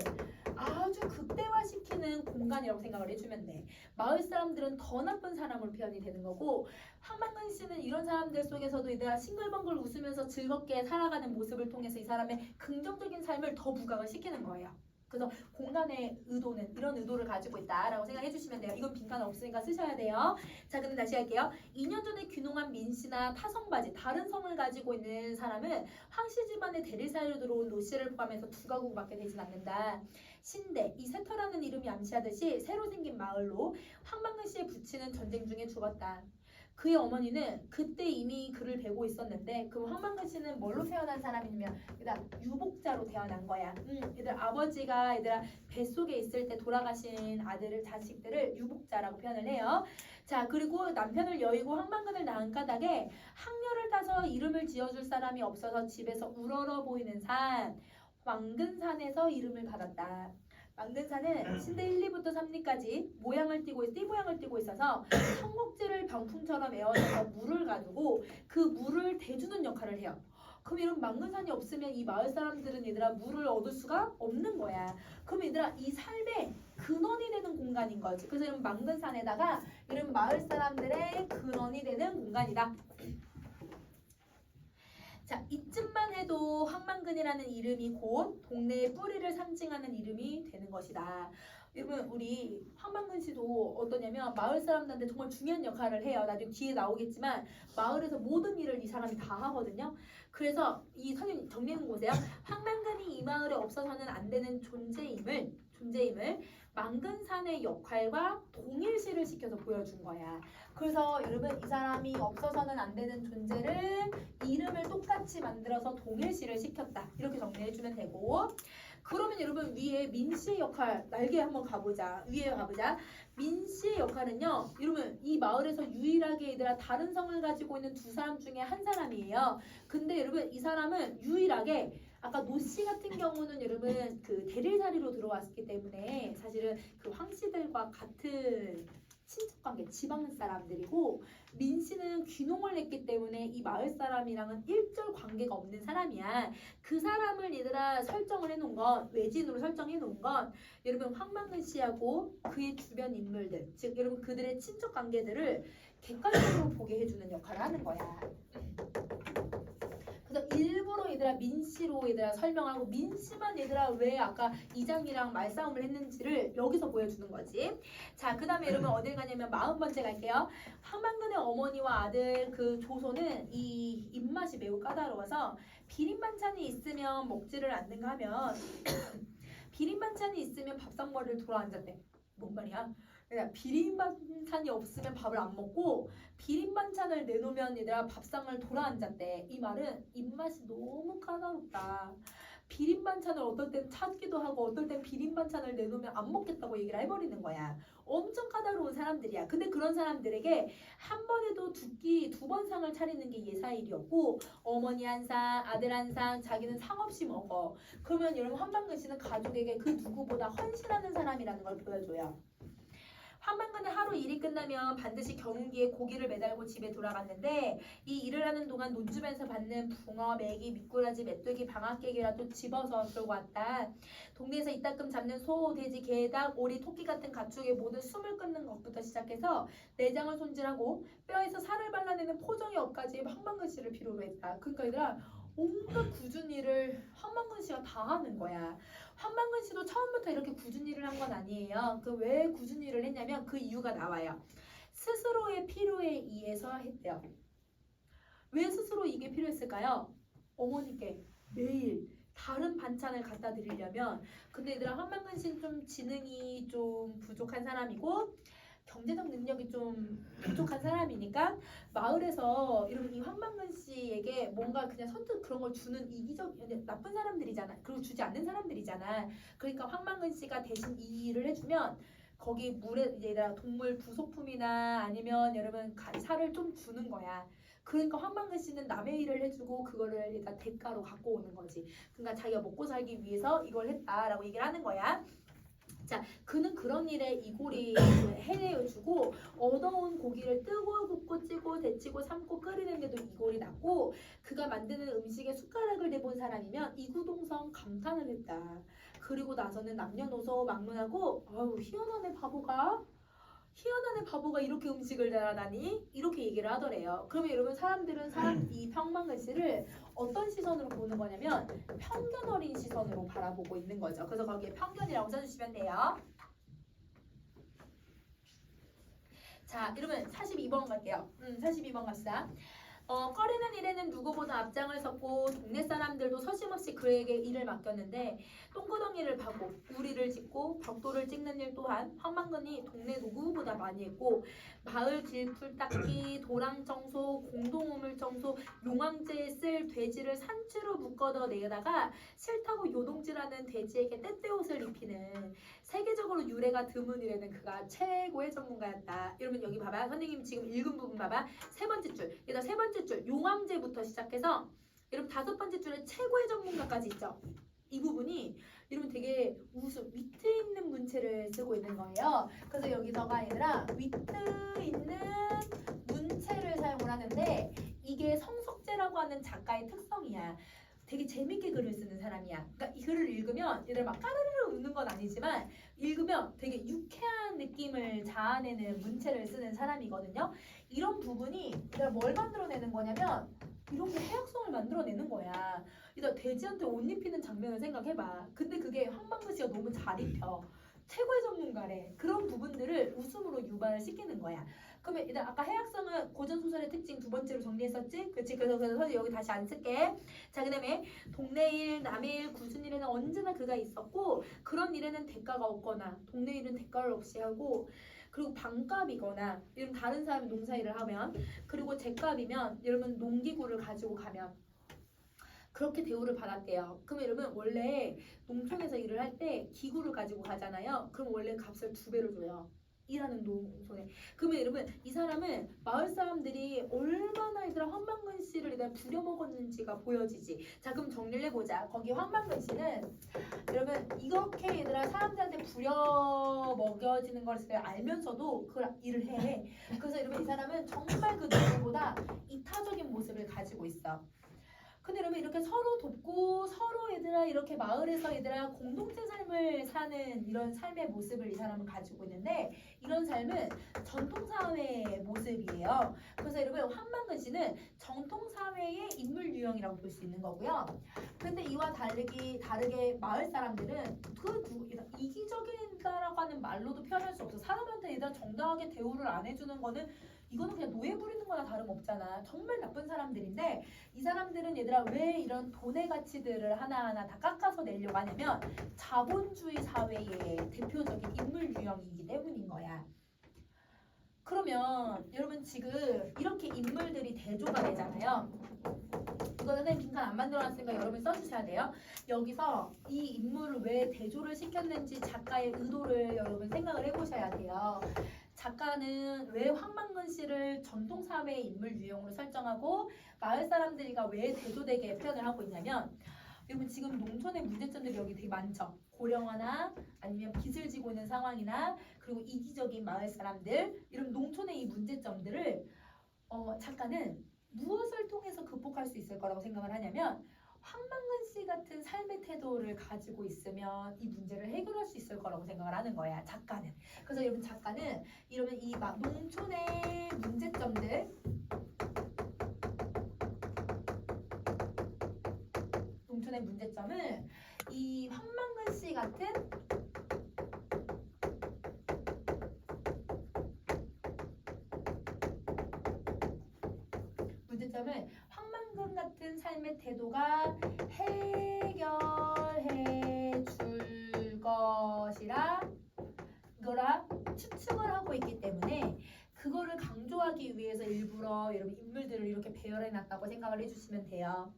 아주 극대화시키는 공간이라고 생각을 해주면 돼. 마을 사람들은 더 나쁜 사람으로 표현이 되는 거고 황망근 씨는 이런 사람들 속에서도 내가 싱글벙글 웃으면서 즐겁게 살아가는 모습을 통해서 이 사람의 긍정적인 삶을 더 부각을 시키는 거예요. 그래서 공간의 의도는 이런 의도를 가지고 있다라고 생각해 주시면 돼요. 이건 빈칸 없으니까 쓰셔야 돼요. 자, 그럼 다시 할게요. 2년 전에 귀농한 민 씨나 타성바지 다른 성을 가지고 있는 사람은 황씨 집안의 대리사유로 들어온 노 씨를 포함해서 두 가구밖에 되진 않는다. 신대, 이 세터라는 이름이 암시하듯이 새로 생긴 마을로 황망근 씨의 부친은 전쟁 중에 죽었다. 그의 어머니는 그때 이미 그를 베고 있었는데 그 황망근 씨는 뭘로 태어난 사람이냐면 얘들아 유복자로 태어난 거야. 얘들 아버지가 얘들아 뱃속에 있을 때 돌아가신 자식들을 유복자라고 표현을 해요. 자, 그리고 남편을 여의고 황망근을 낳은 까닭에 학렬을 타서 이름을 지어줄 사람이 없어서 집에서 우러러 보이는 산 망근산에서 이름을 받았다. 망근산은 신대 1, 2부터 3리까지 띠 모양을 띠고 있어서 삼국지를 병풍처럼 에워내서 물을 가지고 그 물을 대주는 역할을 해요. 그럼 이런 망근산이 없으면 이 마을 사람들은 얘들아 물을 얻을 수가 없는 거야. 그럼 얘들아 이 삶의 근원이 되는 공간인 거지. 그래서 이런 망근산에다가 이런 마을 사람들의 근원이 되는 공간이다. 자, 이쯤만 해도 황망근이라는 이름이 곧 동네의 뿌리를 상징하는 이름이 되는 것이다. 여러분 우리 황망근 씨도 어떠냐면 마을 사람들한테 정말 중요한 역할을 해요. 나중에 뒤에 나오겠지만 마을에서 모든 일을 이 사람이 다 하거든요. 그래서 이 선생님 정리해 보세요. 황망근이 이 마을에 없어서는 안 되는 존재임을 망근산의 역할과 동일시를 시켜서 보여준 거야. 그래서 여러분 이 사람이 없어서는 안 되는 존재를 이름을 똑같이 만들어서 동일시를 시켰다. 이렇게 정리해주면 되고 그러면 여러분 위에 민씨의 역할 날개 한번 가보자. 위에 가보자. 민씨의 역할은요. 여러분 이 마을에서 유일하게 얘들아 다른 성을 가지고 있는 두 사람 중에 한 사람이에요. 근데 여러분 이 사람은 유일하게 아까 노씨 같은 경우는 여러분 그 대릴사리로 들어왔기 때문에 사실은 그 황씨들과 같은 친척관계 지방 사람들이고 민씨는 귀농을 했기 때문에 이 마을 사람이랑은 일절 관계가 없는 사람이야. 그 사람을 얘들아 설정을 해놓은 건 외진으로 설정해 놓은 건 여러분 황망근 씨하고 그의 주변 인물들 즉 여러분 그들의 친척 관계들을 객관적으로 보게 해주는 역할을 하는 거야. 그래서 일부러 얘들아 민씨로 얘들아 설명하고 민씨만 얘들아 왜 아까 이장이랑 말싸움을 했는지를 여기서 보여주는 거지. 자, 그 다음에 여러분 어딜 가냐면 40번째 갈게요. 황망근의 어머니와 아들 그 조소는 이 입맛이 매우 까다로워서 비린 반찬이 있으면 먹지를 않는가 하면 비린 반찬이 있으면 밥상머리를 돌아앉았대. 뭔 말이야? 그러니까 비린 반찬이 없으면 밥을 안 먹고 비린 반찬을 내놓으면 얘들아 밥상을 돌아앉았대. 이 말은 입맛이 너무 까다롭다. 비린 반찬을 어떨 땐 찾기도 하고 어떨 땐 비린 반찬을 내놓으면 안 먹겠다고 얘기를 해버리는 거야. 엄청 까다로운 사람들이야. 근데 그런 사람들에게 한 번에도 두 번 상을 차리는 게 예사일이었고 어머니 한 상, 아들 한 상, 자기는 상 없이 먹어. 그러면 여러분 황망근 씨는 가족에게 그 누구보다 헌신하는 사람이라는 걸 보여줘요. 황망근은 하루 일이 끝나면 반드시 경운기에 고기를 매달고 집에 돌아갔는데 이 일을 하는 동안 논주변에서 받는 붕어, 메기, 미꾸라지, 메뚜기, 방앗개기라도 집어서 들고 왔다. 동네에서 이따금 잡는 소, 돼지, 개, 닭, 오리, 토끼 같은 가축의 모든 숨을 끊는 것부터 시작해서 내장을 손질하고 뼈에서 살을 발라내는 포정의 업까지 황망근 씨를 필요로 했다. 그러니까 얘들아 온갖 굳은 일을 황망근 씨가 다 하는 거야. 황망근 씨도 처음부터 이렇게 굳은 일을 한 건 아니에요. 그 왜 굳은 일을 했냐면 그 이유가 나와요. 스스로의 필요에 의해서 했대요. 왜 스스로 이게 필요했을까요? 어머니께 매일 다른 반찬을 갖다 드리려면 근데 얘들아 황망근 씨는 좀 지능이 좀 부족한 사람이고 경제적 능력이 좀 부족한 사람이니까 마을에서 이런 이 황망근 씨에게 뭔가 그냥 선뜻 그런 걸 주는 이기적 나쁜 사람들이잖아. 그리고 주지 않는 사람들이잖아. 그러니까 황망근 씨가 대신 이 일을 해주면 거기 물에 얘들아 동물 부속품이나 아니면 여러분 살을 좀 주는 거야. 그러니까 황망근 씨는 남의 일을 해주고 그거를 일단 대가로 갖고 오는 거지. 그러니까 자기가 먹고 살기 위해서 이걸 했다라고 얘기를 하는 거야. 자, 그는 그런 일에 이골이 해내어주고 얻어온 고기를 뜨고 굽고 찌고 데치고 삶고 끓이는데도 이골이 났고 그가 만드는 음식에 숟가락을 대본 사람이면 이구동성 감탄을 했다. 그리고 나서는 남녀노소 막론하고 아유 희한한 애 바보가 이렇게 음식을 잘하다니 이렇게 얘기를 하더래요. 그러면 여러분 사람들은 이 황망근 씨를 어떤 시선으로 보는 거냐면 편견 어린 시선으로 바라보고 있는 거죠. 그래서 거기에 편견이라고 써주시면 돼요. 자, 여러분 42번 갈게요. 42번 갑시다. 꺼리는 일에는 누구보다 앞장을 섰고 동네 사람들도 서심없이 그에게 일을 맡겼는데 똥구덩이를 파고 우리를 짓고 벽돌을 찍는 일 또한 황망근이 동네 누구보다 많이 했고 마을 길풀 닦기, 도랑 청소, 공동우물 청소, 용왕제에 쓸 돼지를 산채로 묶어더 내다가 싫다고 요동질하는 돼지에게 떼떼옷을 입히는 세계적으로 유래가 드문 일에는 그가 최고의 전문가였다. 여러분 여기 봐봐. 선생님 지금 읽은 부분 봐봐. 세 번째 줄. 여기다 세 번째 줄 용왕제부터 시작해서 여러분 다섯 번째 줄에 최고의 전문가까지 있죠. 이 부분이 여러분 되게 위트 있는 문체를 쓰고 있는 거예요. 그래서 여기서가 얘들아 위트 있는 문체를 사용을 하는데 이게 성석제라고 하는 작가의 특성이야. 되게 재밌게 글을 쓰는 사람이야. 그러니까 이 글을 읽으면 얘들 막 까르르 웃는 건 아니지만 읽으면 되게 유쾌한 느낌을 자아내는 문체를 쓰는 사람이거든요. 이런 부분이 내가 뭘 만들어내는 거냐면 이렇게 해학성을 만들어내는 거야. 일단 돼지한테 옷 입히는 장면을 생각해봐. 근데 그게 황방근 씨가 너무 잘 입혀. 최고의 전문가래. 그런 부분들을 웃음으로 유발을 시키는 거야. 그러면 일단 아까 해학성은 고전소설의 특징 두 번째로 정리했었지? 그렇지? 그래서 여기 다시 안 쓸게. 자, 그 다음에 동네 일, 남의 일, 굳은 일에는 언제나 그가 있었고 그런 일에는 대가가 없거나 동네 일은 대가를 없이 하고 그리고 반값이거나 이런 다른 사람이 농사일을 하면 그리고 제값이면 여러분 농기구를 가지고 가면 그렇게 대우를 받았대요. 그러면 여러분 원래 농촌에서 일을 할 때 기구를 가지고 가잖아요. 그럼 원래 값을 2배로 줘요. 일하는 농촌에. 그러면 여러분 이 사람은 마을 사람들이 얼마나 얘들아 황방근 씨를 얘들아 부려먹었는지가 보여지지. 자 그럼 정리를 해보자. 거기 황방근 씨는 여러분 이렇게 얘들아 사람들한테 부려먹여지는 걸 알면서도 그걸 일을 해. 그래서 여러분 이 사람은 정말 그 누구보다 이타적인 모습을 가지고 있어. 근데 여러분 이렇게 서로 돕고 서로 얘들아 이렇게 마을에서 얘들아 공동체 삶을 사는 이런 삶의 모습을 이 사람은 가지고 있는데 이런 삶은 전통사회의 모습이에요. 그래서 여러분 황방근 씨는 전통사회의 인물 유형이라고 볼 수 있는 거고요. 근데 이와 다르게 마을 사람들은 이기적이다라고 하는 말로도 표현할 수 없어. 사람한테 얘들아 정당하게 대우를 안 해주는 거는 이거는 그냥 노예 부리는 거나 다름없잖아. 정말 나쁜 사람들인데 이 사람들은 얘들아 왜 이런 돈의 가치들을 하나하나 다 깎아서 내려고 하냐면 자본주의 사회의 대표적인 인물 유형이기 때문인 거야. 그러면 여러분 지금 이렇게 인물들이 대조가 되잖아요. 이거는 그냥 빈칸 안 만들어놨으니까 여러분 써주셔야 돼요. 여기서 이 인물을 왜 대조를 시켰는지 작가의 의도를 여러분 생각을 해보셔야 돼요. 작가는 왜 황방근 씨를 전통사회의 인물 유형으로 설정하고 마을 사람들이가 왜 대조되게 표현을 하고 있냐면 여러분 지금 농촌의 문제점들이 여기 되게 많죠. 고령화나 아니면 빚을 지고 있는 상황이나 그리고 이기적인 마을 사람들 이런 농촌의 이 문제점들을 작가는 무엇을 통해서 극복할 수 있을 거라고 생각을 하냐면 황방근 씨 같은 삶의 태도를 가지고 있으면 이 문제를 해결할 수 있을 거라고 생각을 하는 거야 작가는. 그래서 여러분 작가는 이러면 이 농촌의 문제점들 농촌의 문제점을 이 황방근 씨 같은 문제점을 황방근 같은 삶의 태도가 해결해 줄 것이라 이거라 추측을 하고 있기 때문에 그거를 강조하기 위해서 일부러 여러분 인물들을 이렇게 배열해 놨다고 생각을 해주시면 돼요.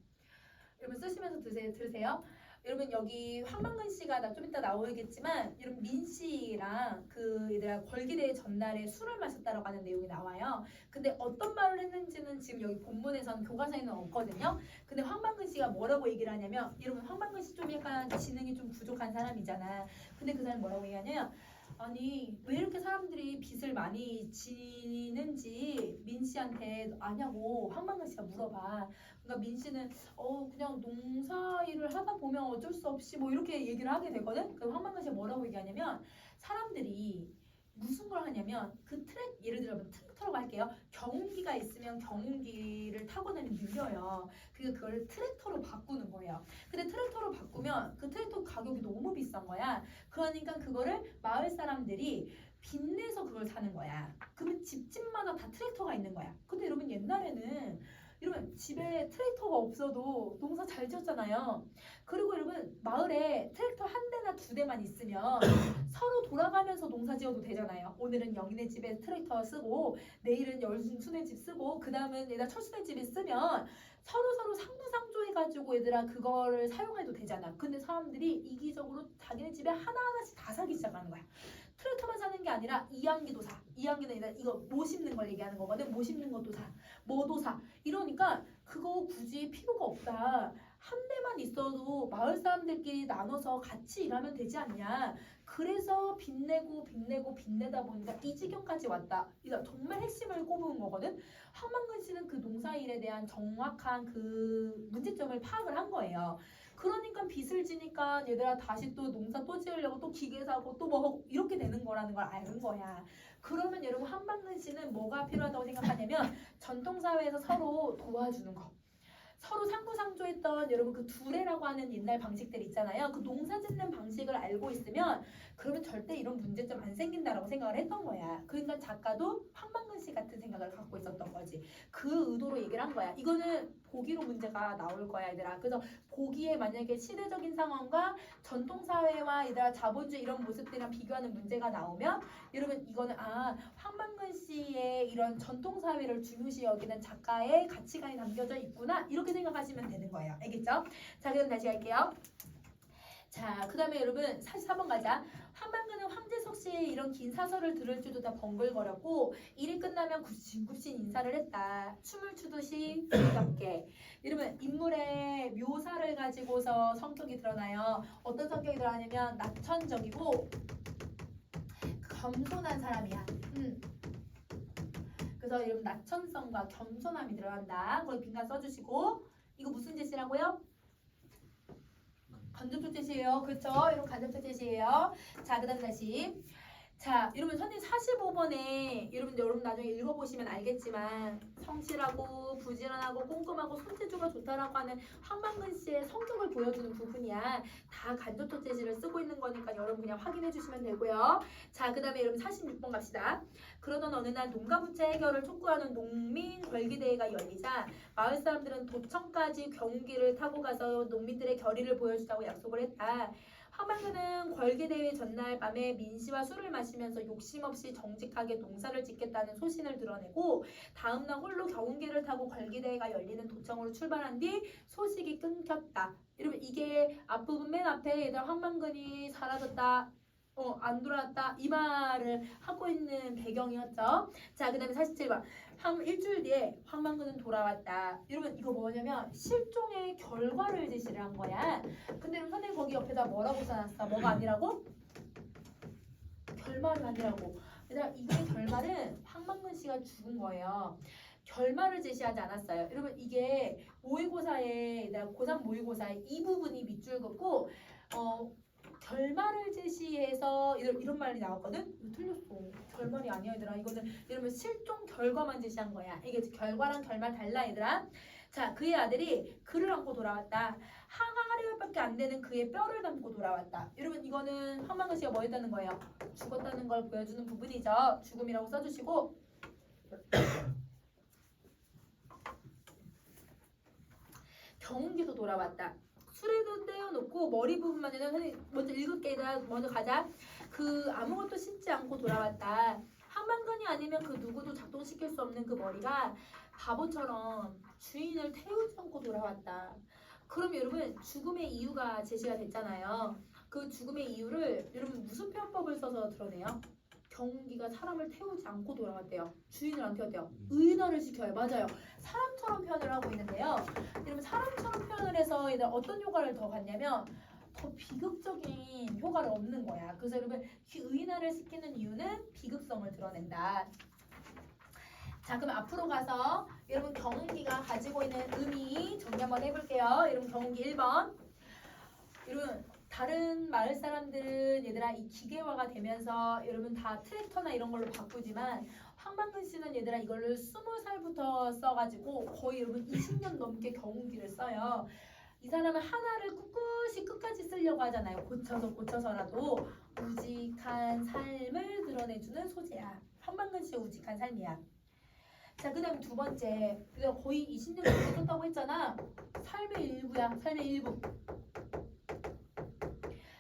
여러분 쓰시면서 들으세요. 여러분 여기 황방근 씨가 좀 이따 나오겠지만 여러분 민 씨랑 그 얘들아 걸기대회 전날에 술을 마셨다라고 하는 내용이 나와요. 근데 어떤 말을 했는지는 지금 여기 본문에서는 교과서에는 없거든요. 근데 황방근 씨가 뭐라고 얘기를 하냐면 여러분 황방근 씨 좀 약간 지능이 좀 부족한 사람이잖아. 근데 그 사람이 뭐라고 얘기하냐면 아니 왜 이렇게 사람들이 빚을 많이 지는지 민 씨한테 아냐고 황방근 씨가 물어봐. 그러니까 민 씨는 그냥 농사 일을 하다 보면 어쩔 수 없이 뭐 이렇게 얘기를 하게 되거든. 그 황방근 씨가 뭐라고 얘기하냐면 사람들이 무슨 걸 하냐면 그 예를 들면 트랙터라고 할게요. 경운기가 있으면 경운기를 타고 다니면 느려요. 그걸 트랙터로 바꾸는 거예요. 근데 트랙터로 바꾸면 그 트랙터 가격이 너무 비싼 거야. 그러니까 그거를 마을 사람들이 빚내서 그걸 사는 거야. 그러면 집집마다 다 트랙터가 있는 거야. 근데 여러분 옛날에는 여러분 집에 트랙터가 없어도 농사 잘 지었잖아요. 그리고 여러분 마을에 트랙터 한 대나 두 대만 있으면 서로 돌아가면서 농사 지어도 되잖아요. 오늘은 영희네 집에 트랙터 쓰고 내일은 열순의 집 쓰고 그 다음은 얘가 철순의 집에 쓰면 서로 상부상조해가지고 얘들아 그거를 사용해도 되잖아. 근데 사람들이 이기적으로 자기네 집에 하나하나씩 다 사기 시작하는 거야. 트랙터만 사는 게 아니라 이양기도 사. 이양기는 아니라 이거 모 심는 걸 얘기하는 거거든. 모 심는 것도 사. 뭐도 사. 이러니까 그거 굳이 필요가 없다. 한 대만 있어도 마을 사람들끼리 나눠서 같이 일하면 되지 않냐. 그래서 빚내다 보니까 이 지경까지 왔다. 이거 정말 핵심을 꼽은 거거든. 황만근 씨는 그 농사일에 대한 정확한 그 문제점을 파악을 한 거예요. 그러니까 빚을 지니까 얘들아 다시 또 농사 또 지으려고 또 기계 사고 또 뭐 이렇게 되는 거라는 걸 아는 거야. 그러면 여러분 황만근 씨는 뭐가 필요하다고 생각하냐면 전통사회에서 서로 도와주는 거. 서로 상부상조했던 여러분 그 두레라고 하는 옛날 방식들 있잖아요. 그 농사 짓는 방식을 알고 있으면 그러면 절대 이런 문제점 안 생긴다라고 생각을 했던 거야. 그러니까 작가도 황만근 씨 같은 생각을 갖고 있었던 거지. 그 의도로 얘기를 한 거야. 이거는 보기로 문제가 나올 거야, 얘들아. 그래서 보기에 만약에 시대적인 상황과 전통사회와 얘들아 자본주의 이런 모습들이랑 비교하는 문제가 나오면 여러분 이거는 황만근 씨의 이런 전통사회를 중요시 여기는 작가의 가치관이 담겨져 있구나 이렇게 생각하시면 되는 거예요. 알겠죠? 자 그럼 다시 할게요. 자, 그 다음에 여러분 44번 가자. 황만근은 황제석 씨의 이런 긴 사설을 들을 줄도 다 벙글거렸고 일이 끝나면 굽신굽신 인사를 했다. 춤을 추듯이 즐겁게. 여러분 인물의 묘사를 가지고서 성격이 드러나요. 어떤 성격이 드러나냐면 낙천적이고 겸손한 사람이야. 그래서 여러분 낙천성과 겸손함이 들어간다. 거기 빈칸 써주시고 이거 무슨 제시라고요? 간접적 제시예요. 그렇죠? 이런 간접적 제시예요. 자, 그 다음 다시. 자, 여러분 선생님 45번에 여러분 나중에 읽어보시면 알겠지만 성실하고 부지런하고 꼼꼼하고 손재주가 좋다라고 하는 황만근 씨의 성격을 보여주는 부분이야. 다 간접적 제시를 쓰고 있는 거니까 여러분 그냥 확인해 주시면 되고요. 자, 그 다음에 여러분 46번 갑시다. 그러던 어느 날 농가부채 해결을 촉구하는 농민 걸기대회가 열리자 마을 사람들은 도청까지 경운기를 타고 가서 농민들의 결의를 보여주자고 약속을 했다. 황만근은 걸기대회 전날 밤에 민씨와 술을 마시면서 욕심없이 정직하게 농사를 짓겠다는 소신을 드러내고 다음날 홀로 경운기를 타고 걸기대회가 열리는 도청으로 출발한 뒤 소식이 끊겼다. 여러분 이게 앞부분 맨 앞에 얘들 황만근이 사라졌다. 안 돌아왔다 이 말을 하고 있는 배경이었죠. 자, 그 다음에 47번 일주일 뒤에 황만근은 돌아왔다. 여러분 이거 뭐냐면 실종의 결과를 제시를 한 거야. 근데 선생님 거기 옆에다 뭐라고 써놨어? 뭐가 아니라고? 결말이 아니라고. 얘들아 이거의 결말은 황만근 씨가 죽은 거예요. 결말을 제시하지 않았어요. 여러분 이게 모의고사에 고3 모의고사에 이 부분이 밑줄 긋고 결말을 제시해서 이런 말이 나왔거든? 이거 틀렸어. 결말이 아니야 얘들아. 이거는 여러분 실종 결과만 제시한 거야. 이게 결과랑 결말 달라 얘들아. 자, 그의 아들이 그를 안고 돌아왔다. 항아리밖에 안 되는 그의 뼈를 담고 돌아왔다. 여러분 이거는 황만근 씨가 뭐 했다는 거예요? 죽었다는 걸 보여주는 부분이죠. 죽음이라고 써주시고 경운기도 돌아왔다. 술에도 떼어놓고 머리 부분만은 선생님 먼저 읽을게. 먼저 가자. 그 아무것도 씻지 않고 돌아왔다. 황만근이 아니면 그 누구도 작동시킬 수 없는 그 머리가 바보처럼 주인을 태우지 않고 돌아왔다. 그럼 여러분 죽음의 이유가 제시가 됐잖아요. 그 죽음의 이유를 여러분 무슨 표현법을 써서 드러내요? 경운기가 사람을 태우지 않고 돌아왔대요. 주인을 안 태웠대요. 의인화를 시켜요. 맞아요. 사람처럼 표현을 하고 있는데요. 여러분 사람처럼 표현을 해서 얘들 어떤 효과를 더 갖냐면 더 비극적인 효과를 얻는 거야. 그래서 여러분 의인화를 시키는 이유는 비극성을 드러낸다. 자, 그럼 앞으로 가서 여러분 경운기가 가지고 있는 의미 정리 한번 해볼게요. 여러분 경운기 1번. 여러분 다른 마을 사람들은 얘들아 이 기계화가 되면서 여러분 다 트랙터나 이런 걸로 바꾸지만 황만근 씨는 얘들아 이거를 20살부터 써가지고 거의 여러분 20년 넘게 경운기를 써요. 이 사람은 하나를 꿋꿋이 끝까지 쓰려고 하잖아요. 고쳐서라도 우직한 삶을 드러내주는 소재야. 황만근 씨의 우직한 삶이야. 자, 그 다음 두 번째. 내가 거의 20년 넘게 썼다고 했잖아. 삶의 일부야. 삶의 일부.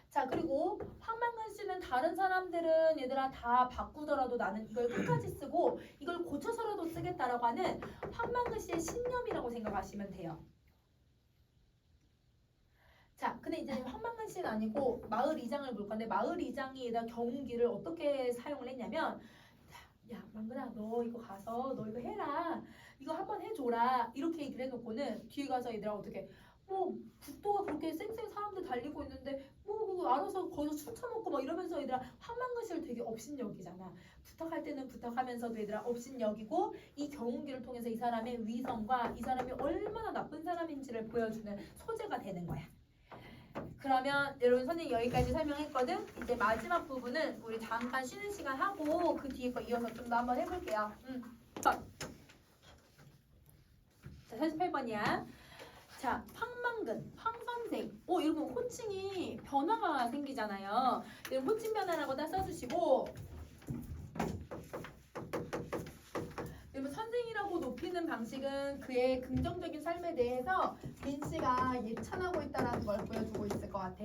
자, 그리고 황만근 씨는 다른 사람들은 얘들아 다 바꾸더라도 나는 이걸 끝까지 쓰고 이걸 고쳐서라도 쓰겠다라고 하는 황만근 씨의 신념이라고 생각하시면 돼요. 자, 근데 이제 황만근 씨는 아니고 마을 이장을 볼 건데 마을 이장이 얘들아 경운기를 어떻게 사용을 했냐면 야, 만근아 너 이거 가서 너 이거 해라. 이거 한번 해줘라. 이렇게 얘기를 해놓고는 뒤에 가서 얘들아 어떻게 뭐 국도가 그렇게 쌩쌩 사람들 달리고 있는데 뭐 그거 알아서 거기서 술 처먹고 막 이러면서 얘들아 황망근실을 되게 업신여기잖아. 부탁할 때는 부탁하면서도 얘들아 업신여기고 이 경운기를 통해서 이 사람의 위선과 이 사람이 얼마나 나쁜 사람인지를 보여주는 소재가 되는 거야. 그러면 여러분 선생님 여기까지 설명했거든. 이제 마지막 부분은 우리 잠깐 쉬는 시간 하고 그 뒤에 거 이어서 좀 더 한번 해볼게요. 자, 48번이야. 자, 황망근, 황선생. 여러분 호칭이 변화가 생기잖아요. 여러분 호칭 변화라고 다 써주시고 여러분 선생이라고 높이는 방식은 그의 긍정적인 삶에 대해서 민씨가 예찬하고 있다는 걸 보여주고 있을 것 같아.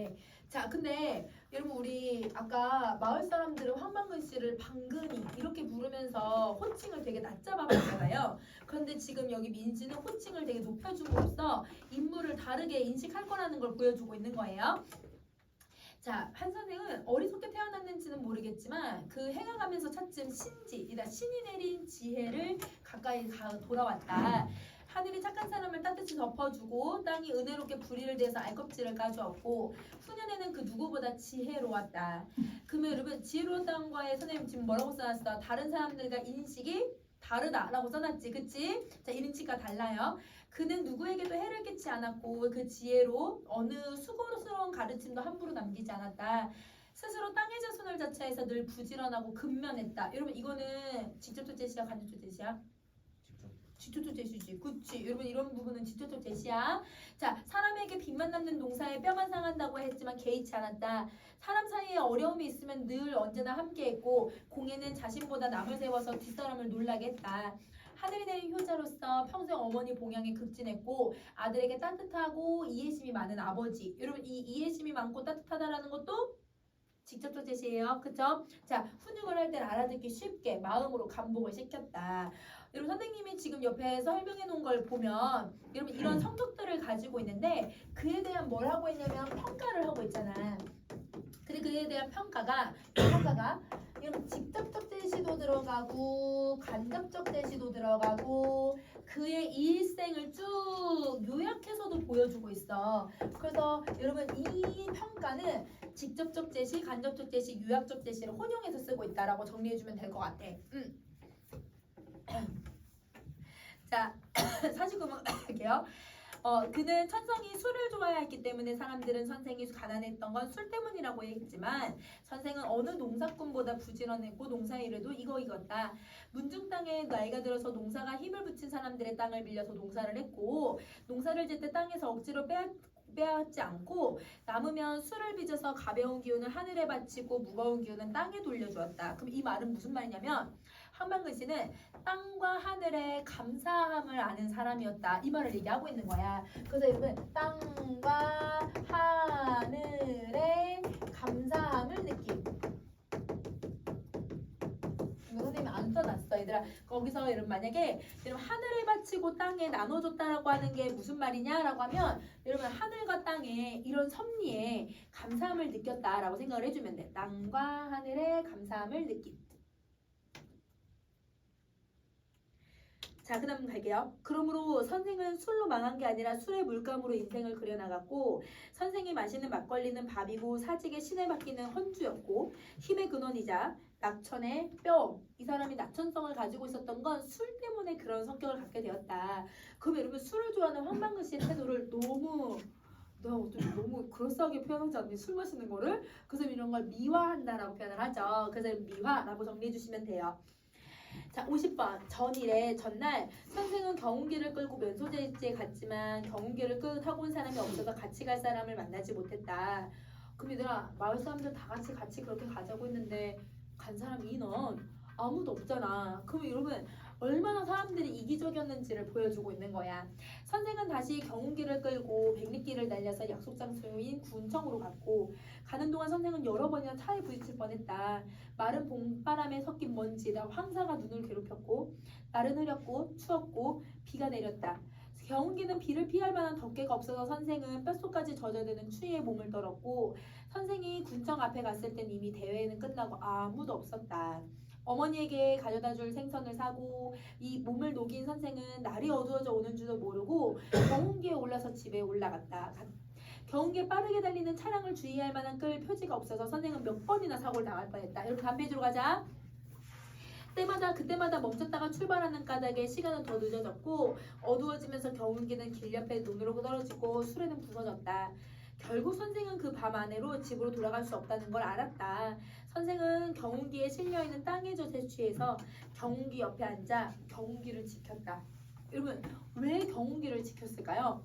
자, 근데 여러분 우리 아까 마을 사람들은 황망근 씨를 방근이 이렇게 부르면서 호칭을 되게 낮잡아 봤잖아요. 그런데 지금 여기 민씨는 호칭을 되게 높여줌으로써 인물을 다르게 인식할 거라는 걸 보여주고 있는 거예요. 자, 한 선생은 어리석게 태어났는지는 모르겠지만 그 해가가면서 차츰 신이 내린 지혜를 가까이 돌아왔다. 하늘이 착한 사람을 따뜻히 덮어주고 땅이 은혜롭게 불의를 대해서 알껍질을 까주었고 후년에는 그 누구보다 지혜로웠다. 그러면 여러분 지혜로웠다는 거에 선생님 지금 뭐라고 써놨어? 다른 사람들과 인식이 다르다라고 써놨지, 그치? 자, 인식과 달라요. 그는 누구에게도 해를 끼치지 않았고 그 지혜로 어느 수고스러운 가르침도 함부로 남기지 않았다. 스스로 땅의 자손을 자처해서 늘 부지런하고 근면했다. 여러분 이거는 직접적 제시야, 간접적 제시야? 직접적 제시지. 그치? 여러분 이런 부분은 직접적 제시야. 자, 사람에게 빚만 남는 농사에 뼈만 상한다고 했지만 개의치 않았다. 사람 사이에 어려움이 있으면 늘 언제나 함께했고 공에는 자신보다 남을 세워서 뒷사람을 놀라게 했다. 하늘이 내린 효자로서 평생 어머니 봉양에 극진했고 아들에게 따뜻하고 이해심이 많은 아버지. 여러분 이 이해심이 많고 따뜻하다라는 것도 직접적 제시예요. 그쵸? 자, 훈육을 할 땐 알아듣기 쉽게 마음으로 감복을 시켰다. 여러분 선생님이 지금 옆에 설명해 놓은 걸 보면 여러분 이런 성격들을 가지고 있는데 그에 대한 뭘 하고 있냐면 평가를 하고 있잖아. 근데 그에 대한 평가가 여러분 직접적 제시도 들어가고 간접적 제시도 들어가고 그의 일생을 쭉 요약해서도 보여주고 있어. 그래서 여러분 이 평가는 직접적 제시, 간접적 제시, 요약적 제시를 혼용해서 쓰고 있다라고 정리해주면 될 것 같아. 자, 49번 갈게요. 그는 천성이 술을 좋아했기 때문에 사람들은 선생이 가난했던 건 술 때문이라고 했지만 선생은 어느 농사꾼보다 부지런했고 농사일에도 이것다. 문중 땅에 나이가 들어서 농사가 힘을 붙인 사람들의 땅을 빌려서 농사를 했고 농사를 짓때 땅에서 억지로 빼앗지 않고 남으면 술을 빚어서 가벼운 기운을 하늘에 바치고 무거운 기운은 땅에 돌려주었다. 그럼 이 말은 무슨 말이냐면 황망근 씨는 땅과 하늘에 감사함을 아는 사람이었다. 이 말을 얘기하고 있는 거야. 그래서 여러분 땅과 하늘에 감사함을 느낌. 이거 선생님이 안 써놨어 얘들아. 거기서 여러분 만약에 여러분 하늘에 바치고 땅에 나눠줬다라고 하는 게 무슨 말이냐라고 하면 여러분 하늘과 땅에 이런 섭리에 감사함을 느꼈다라고 생각을 해주면 돼. 땅과 하늘에 감사함을 느낌. 자, 그 다음 갈게요. 그러므로 선생은 술로 망한 게 아니라 술의 물감으로 인생을 그려나갔고 선생이 마시는 막걸리는 밥이고 사직의 신에 맡기는 헌주였고 힘의 근원이자 낙천의 뼈. 이 사람이 낙천성을 가지고 있었던 건 술 때문에 그런 성격을 갖게 되었다. 그럼 여러분 술을 좋아하는 황망근 씨의 태도를 너무 그럴싸하게 표현하지 않니? 술 마시는 거를? 그래서 이런 걸 미화한다라고 표현을 하죠. 그래서 미화라고 정리해 주시면 돼요. 자, 50번 전일에 전날 선생은 경운기를 끌고 면소재지에 갔지만 경운기를 타고 온 사람이 없어서 같이 갈 사람을 만나지 못했다. 그럼 얘들아 마을 사람들 다 같이 그렇게 가자고 했는데 간 사람 인원 아무도 없잖아. 그럼 여러분 얼마나 사람들이 이기적이었는지를 보여주고 있는 거야. 선생은 다시 경운기를 끌고 백리길을 날려서 약속 장소인 군청으로 갔고 가는 동안 선생은 여러 번이나 차에 부딪힐 뻔했다. 마른 봄바람에 섞인 먼지라 황사가 눈을 괴롭혔고 날은 흐렸고 추웠고 비가 내렸다. 경운기는 비를 피할 만한 덮개가 없어서 선생은 뼛속까지 젖어드는 추위에 몸을 떨었고 선생이 군청 앞에 갔을 땐 이미 대회는 끝나고 아무도 없었다. 어머니에게 가져다줄 생선을 사고 이 몸을 녹인 선생은 날이 어두워져 오는 줄도 모르고 경운기에 올라서 집에 올라갔다. 경운기에 빠르게 달리는 차량을 주의할 만한 끌 표지가 없어서 선생은 몇 번이나 사고를 당할 뻔했다. 이렇게 다음 페이지로 가자. 그때마다 멈췄다가 출발하는 까닭에 시간은 더 늦어졌고 어두워지면서 경운기는 길 옆에 눈으로 떨어지고 수레는 부서졌다. 결국 선생은 그 밤 안으로 집으로 돌아갈 수 없다는 걸 알았다. 선생은 경운기에 실려있는 땅의 젖에 취해서 경운기 옆에 앉아 경운기를 지켰다. 여러분, 왜 경운기를 지켰을까요?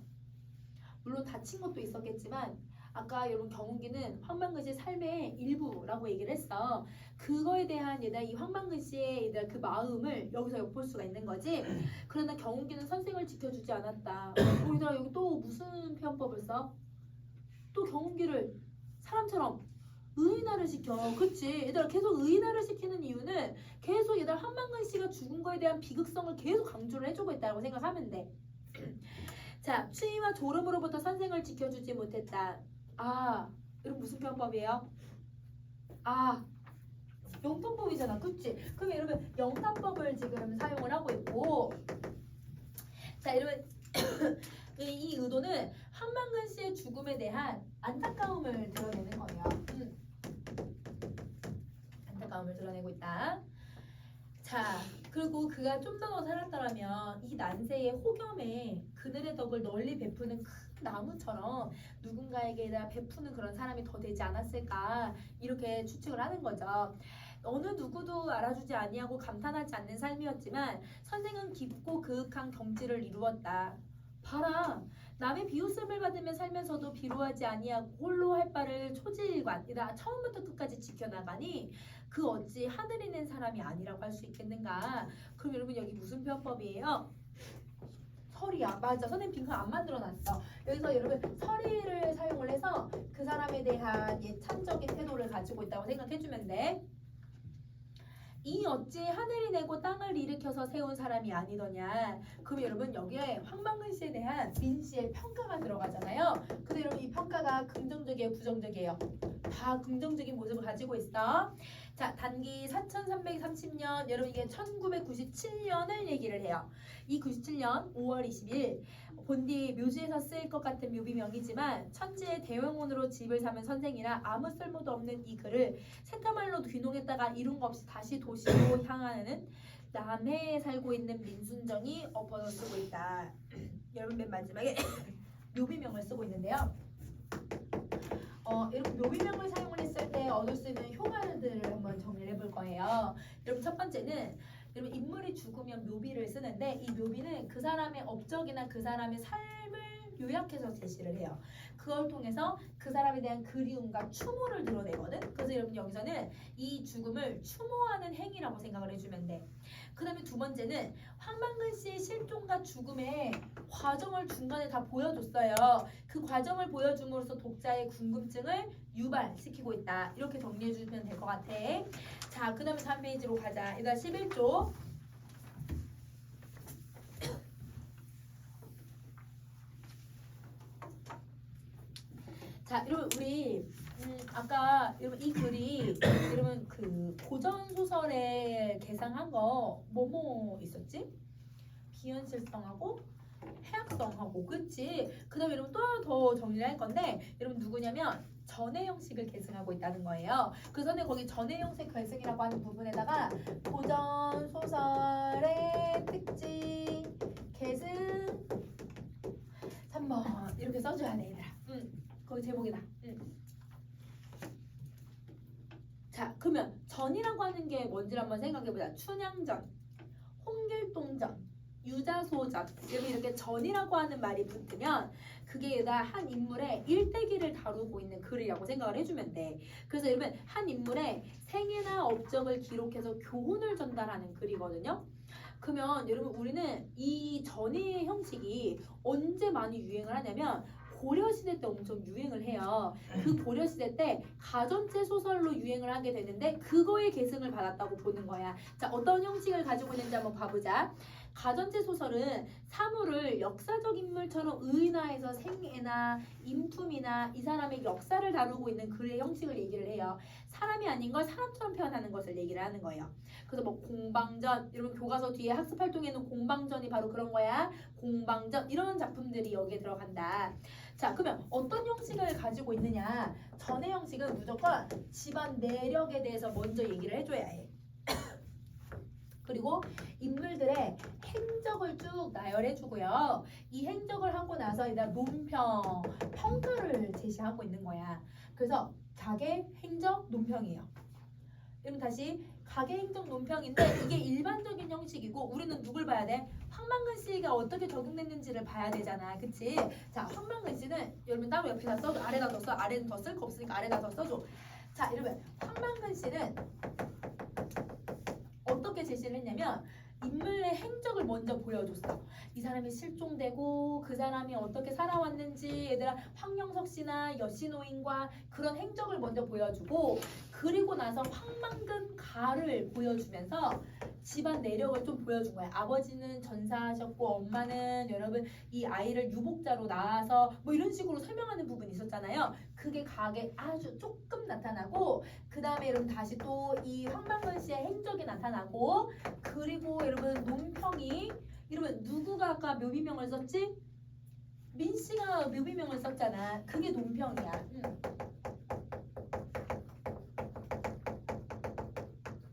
물론 다친 것도 있었겠지만 아까 여러분 경운기는 황만근 씨의 삶의 일부라고 얘기를 했어. 그거에 대한 얘들아 이 황만근 씨의 얘들아 그 마음을 여기서 엿볼 수가 있는 거지. 그러나 경운기는 선생을 지켜주지 않았다. 얘들아 여기 또 무슨 표현법을 써? 또 경운기를 사람처럼 의인화를 시켜. 그치? 얘들아 계속 의인화를 시키는 이유는 계속 얘들아 황만근 씨가 죽은 거에 대한 비극성을 계속 강조를 해주고 있다고 생각하면 돼. 자, 추위와 졸음으로부터 선생을 지켜주지 못했다. 아, 이건 무슨 표현법이에요? 아, 영탄법이잖아. 그치? 그럼 여러분 영탄법을 지금 사용을 하고 있고, 자, 여러분 이 의도는 황만근 씨의 죽음에 대한 안타까움을 드러내는 거예요. 안타까움을 드러내고 있다. 자, 그리고 그가 좀 더 살았더라면 이 난세의 호겸에 그늘의 덕을 널리 베푸는 큰 나무처럼 누군가에게 베푸는 그런 사람이 더 되지 않았을까 이렇게 추측을 하는 거죠. 어느 누구도 알아주지 아니하고 감탄하지 않는 삶이었지만 선생은 깊고 그윽한 경지를 이루었다. 봐라, 남의 비웃음을 받으며 살면서도 비루하지 아니하고 홀로 할 바를 초지일관, 처음부터 끝까지 지켜나가니 그 어찌 하늘이 낸 사람이 아니라고 할 수 있겠는가? 그럼 여러분 여기 무슨 표현법이에요? 서리야. 맞아. 선생님 빈칸 안 만들어놨어. 여기서 여러분 서리를 사용을 해서 그 사람에 대한 예찬적인 태도를 가지고 있다고 생각해주면 돼. 이 어찌 하늘이 내고 땅을 일으켜서 세운 사람이 아니더냐. 그럼 여러분 여기에 황만근 씨에 대한 민 씨의 평가가 들어가잖아요. 근데 여러분 이 평가가 긍정적이에요, 부정적이에요? 다 긍정적인 모습을 가지고 있어. 자, 단기 4330년, 여러분 이게 1997년을 얘기를 해요. 이 97년 5월 20일 본디 묘지에서 쓰일 것 같은 묘비명이지만 천지의 대형원으로 집을 사면 선생이라 아무 쓸모도 없는 이 글을 새까말로 귀농했다가 이룬 거 없이 다시 도시로 향하는 남해에 살고 있는 민순정이 엎어서 쓰고 있다. 여러분 맨 마지막에 묘비명을 쓰고 있는데요. 이렇게 묘비명을 사용을 했을 때 얻을 수 있는 효과들을 한번 정리를 해볼 거예요. 여러분 첫 번째는 여러분 인물이 죽으면 묘비를 쓰는데 이 묘비는 그 사람의 업적이나 그 사람의 삶을 요약해서 제시를 해요. 그걸 통해서 그 사람에 대한 그리움과 추모를 드러내거든. 그래서 여러분 여기서는 이 죽음을 추모하는 행위라고 생각을 해주면 돼. 그 다음에 두 번째는 황만근 씨의 실종과 죽음의 과정을 중간에 다 보여줬어요. 그 과정을 보여줌으로써 독자의 궁금증을 유발시키고 있다. 이렇게 정리해주면 될 것 같아. 자, 그 다음에 다음 페이지로 가자. 얘들아 11조. 자, 여러분 우리 아까 여러분 이 글이 여러분 그 고전 소설에 개상한 거 뭐뭐 있었지? 비현실성하고 해학성하고, 그치? 그 다음에 여러분 또 더 정리를 할 건데 여러분 누구냐면 전해 형식을 계승하고 있다는 거예요. 그래서 선생님 거기 전해 형식 계승이라고 하는 부분에다가 고전 소설의 특징 계승 3번 이렇게 써줘야 돼 얘들아. 거기 제목이다. 자, 그러면 전이라고 하는 게 뭔지를 한번 생각해보자. 춘향전, 홍길동전, 유자소전, 이렇게 전이라고 하는 말이 붙으면 그게 다 한 인물의 일대기를 다루고 있는 글이라고 생각을 해주면 돼. 그래서 여러분 한 인물의 생애나 업적을 기록해서 교훈을 전달하는 글이거든요. 그러면 여러분 우리는 이 전의 형식이 언제 많이 유행을 하냐면 고려시대 때 엄청 유행을 해요. 그 고려시대 때 가전체 소설로 유행을 하게 되는데 그거의 계승을 받았다고 보는 거야. 자, 어떤 형식을 가지고 있는지 한번 봐보자. 가전제 소설은 사물을 역사적 인물처럼 의인화해서 생애나 인품이나 이 사람의 역사를 다루고 있는 글의 형식을 얘기를 해요. 사람이 아닌 걸 사람처럼 표현하는 것을 얘기를 하는 거예요. 그래서 뭐 공방전, 여러분 교과서 뒤에 학습 활동에는 공방전이 바로 그런 거야. 공방전 이런 작품들이 여기에 들어간다. 자, 그러면 어떤 형식을 가지고 있느냐? 전의 형식은 무조건 집안 내력에 대해서 먼저 얘기를 해줘야 해. 그리고 인물들의 행적을 쭉 나열해주고요. 이 행적을 하고 나서 일단 논평, 평가를 제시하고 있는 거야. 그래서 가계, 행적, 논평이에요. 그럼 다시 가계, 행적, 논평인데 이게 일반적인 형식이고 우리는 누굴 봐야 돼? 황만근 씨가 어떻게 적용됐는지를 봐야 되잖아. 그치? 자, 황만근 씨는 여러분 따로 옆에다 써줘. 아래다 더 써. 아래는 더 쓸 거 없으니까 아래다 더 써줘. 자, 이러면 황만근 씨는 어떻게 제시를 했냐면 인물의 행적을 먼저 보여줬어. 이 사람이 실종되고 그 사람이 어떻게 살아왔는지 얘들아 황영석 씨나 여신오인과 그런 행적을 먼저 보여주고 그리고 나서 황만근 가를 보여주면서 집안 내력을 좀 보여준 거야. 아버지는 전사하셨고 엄마는 여러분 이 아이를 유복자로 낳아서 뭐 이런 식으로 설명하는 부분이 있었잖아요. 그게 가게 아주 조금 나타나고 그 다음에 여러분 다시 또 이 황만근 씨의 행적이 나타나고 그리고 여러분 논평이 여러분 누구가 아까 묘비명을 썼지? 민 씨가 묘비명을 썼잖아. 그게 논평이야.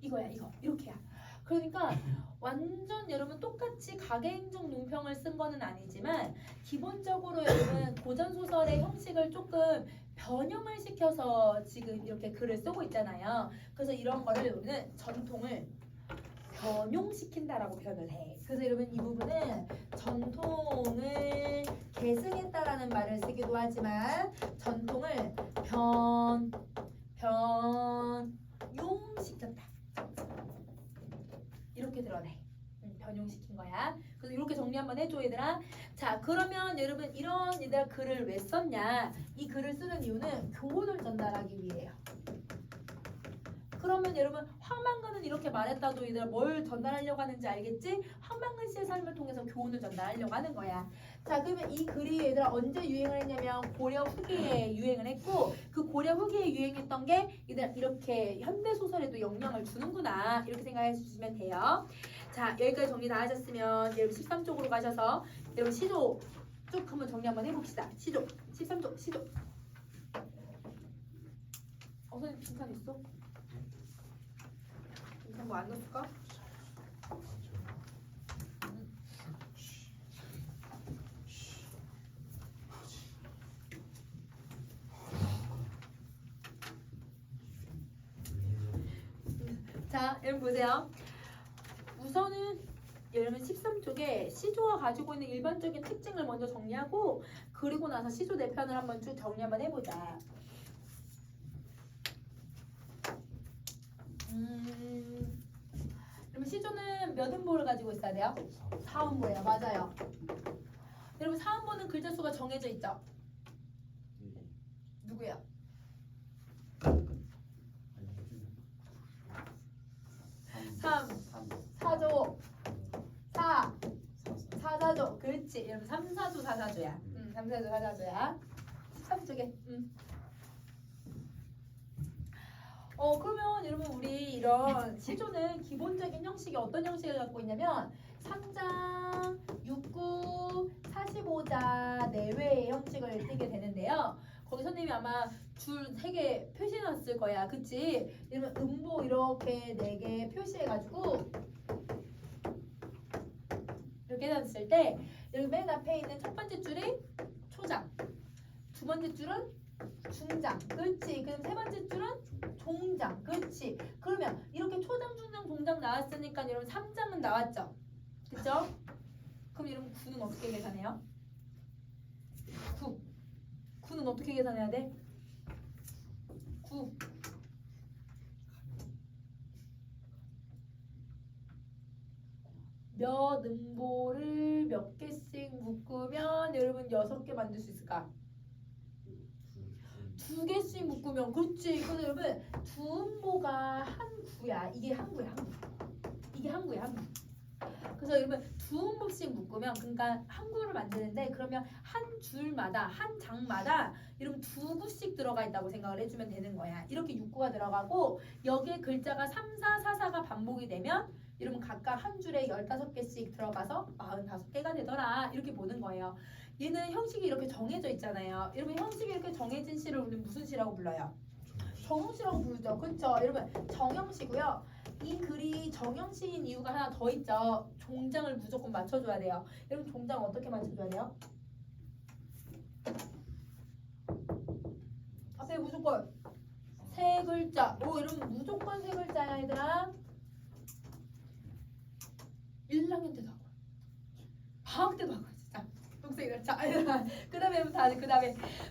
이거야 이거 이렇게야. 그러니까 완전 여러분 똑같이 가계행정 논평을 쓴 거는 아니지만 기본적으로 여러분 고전 소설의 형식을 조금 변형을 시켜서 지금 이렇게 글을 쓰고 있잖아요. 그래서 이런 거를 우리는 전통을 변용시킨다라고 표현을 해. 그래서 여러분 이 부분은 전통을 계승했다라는 말을 쓰기도 하지만 전통을 변용시켰다. 이렇게 드러내. 변용시킨 거야. 그래서 이렇게 정리 한번 해줘 얘들아. 자, 그러면 여러분 이런 얘들아 글을 왜 썼냐? 이 글을 쓰는 이유는 교훈을 전달하기 위해요. 그러면 여러분 황만근은 이렇게 말했다도 얘들아 뭘 전달하려고 하는지 알겠지? 황만근 씨의 삶을 통해서 교훈을 전달하려고 하는 거야. 자, 그러면 이 글이 얘들아 언제 유행을 했냐면 고려 후기에 유행을 했고 그 고려 후기에 유행했던 게 얘들아 이렇게 현대 소설에도 영향을 주는구나 이렇게 생각해 주시면 돼요. 자, 여기까지 정리 다 하셨으면 여러분 13쪽으로 가셔서 여러분 시조 쭉 한번 정리 한번 해봅시다. 시조 13쪽 시조. 선생님 칭찬 있어? 뭐 안 넣을까? 자, 여러분 보세요. 우선은 여러분 13쪽에 시조가 가지고 있는 일반적인 특징을 먼저 정리하고 그리고 나서 시조 내편을 한번 쭉 정리 한번 해보자. 그럼 시조는 몇 음보를 가지고 있어야 돼요? 4음보예요. 맞아요. 여러분 4음보는 글자 수가 정해져 있죠? 누구야? 3, 4조, 4, 4사조. 그렇지. 여러분 3, 4조, 4, 4조야. 3, 4조, 4, 4조야. 13쪽에. 그러면 여러분 우리 이런 시조는 기본적인 형식이 어떤 형식을 갖고 있냐면 3장, 6구, 45자 내외의 형식을 띠게 되는데요. 거기 선생님이 아마 줄 3개 표시해놨을 거야. 그치? 이러면 음보 이렇게 4개 표시해가지고 이렇게 해놨을 때 여기 맨 앞에 있는 첫 번째 줄이 초장, 두 번째 줄은 중장, 그렇지. 그럼 세 번째 줄은 종장, 그렇지. 그러면 이렇게 초장, 중장, 종장 나왔으니까 여러분 3장은 나왔죠, 그쵸? 그럼 여러분 9는 어떻게 계산해요? 9는 어떻게 계산해야 돼? 9 몇 음보를 몇 개씩 묶으면 여러분 6개 만들 수 있을까? 2개씩 묶으면 그렇지. 그래서 여러분 두 음보가 한 구야. 이게 한 구야, 한 구. 이게 한 구야, 한 구. 그래서 이러면 두 음복씩 묶으면 그러니까 한 구를 만드는데 그러면 한 줄마다 한 장마다 이러면 두 구씩 들어가 있다고 생각을 해주면 되는 거야. 이렇게 6구가 들어가고 여기에 글자가 3, 4, 4, 4가 반복이 되면 이러면 각각 한 줄에 15개씩 들어가서 45개가 되더라. 이렇게 보는 거예요. 얘는 형식이 이렇게 정해져 있잖아요. 여러분 형식이 이렇게 정해진 시를 우리는 무슨 시라고 불러요? 정형시라고 부르죠. 그렇죠? 여러분 정형시고요. 이 글이 정형시인 이유가 하나 더 있죠. 종장을 무조건 맞춰줘야 돼요. 여러분 종장 어떻게 맞춰줘야 돼요? 앞에 무조건 세 글자. 오 여러분 무조건 세 글자야 얘들아. 1학년 때도 하고 방학 때도 하고 진짜 동생이랑 자 그 다음에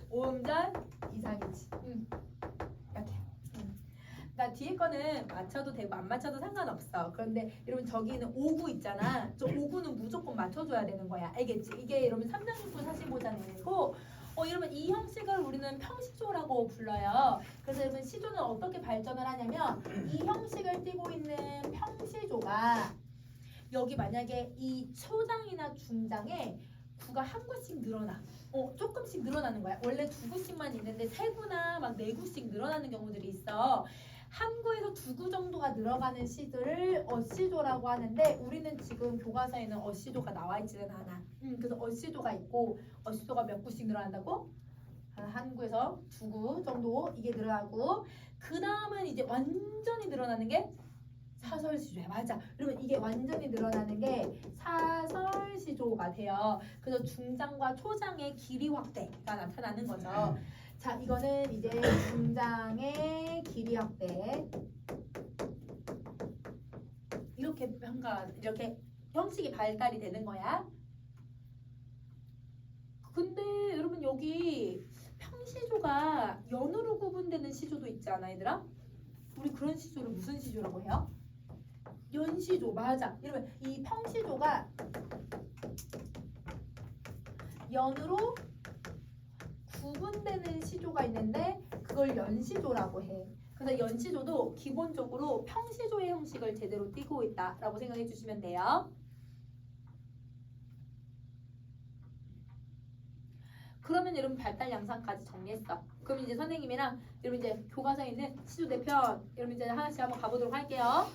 오음절 이상이지. 이렇게. 나 뒤에 거는 맞춰도 되고 안 맞춰도 상관없어. 그런데 여러분 저기는 5구 있잖아. 저 5구는 무조건 맞춰줘야 되는 거야. 알겠지? 이게 여러분 3장육부 사실보장이고 이러면 이 형식을 우리는 평시조라고 불러요. 그래서 여러분 시조는 어떻게 발전을 하냐면 이 형식을 띠고 있는 평시조가 여기 만약에 이 초장이나 중장에 구가 한 구씩 늘어나. 조금씩 늘어나는 거야. 원래 두 구씩만 있는데 세 구나 막 네 구씩 늘어나는 경우들이 있어. 한 구에서 두 구 정도가 늘어가는 시들을 어시조라고 하는데 우리는 지금 교과서에는 어시조가 나와 있지는 않아. 그래서 어시조가 있고 어시조가 몇 구씩 늘어난다고? 한 구에서 두 구 정도 이게 늘어나고 그 다음은 이제 완전히 늘어나는 게 사설시조야. 맞아. 그러면 이게 완전히 늘어나는 게 사설시조가 돼요. 그래서 중장과 초장의 길이 확대가 나타나는 거죠. 자, 이거는 이제 중장의 길이 확대. 이렇게 형식이 발달이 되는 거야. 근데 여러분 여기 평시조가 연으로 구분되는 시조도 있지 않아 얘들아? 우리 그런 시조를 무슨 시조라고 해요? 연시조. 맞아. 이러면 이 평시조가 연으로 구분되는 시조가 있는데 그걸 연시조라고 해. 그래서 연시조도 기본적으로 평시조의 형식을 제대로 띠고 있다라고 생각해 주시면 돼요. 그러면 여러분 발달 양상까지 정리했어. 그럼 이제 선생님이랑 여러분 이제 교과서에 있는 시조 대편 여러분 이제 하나씩 한번 가보도록 할게요.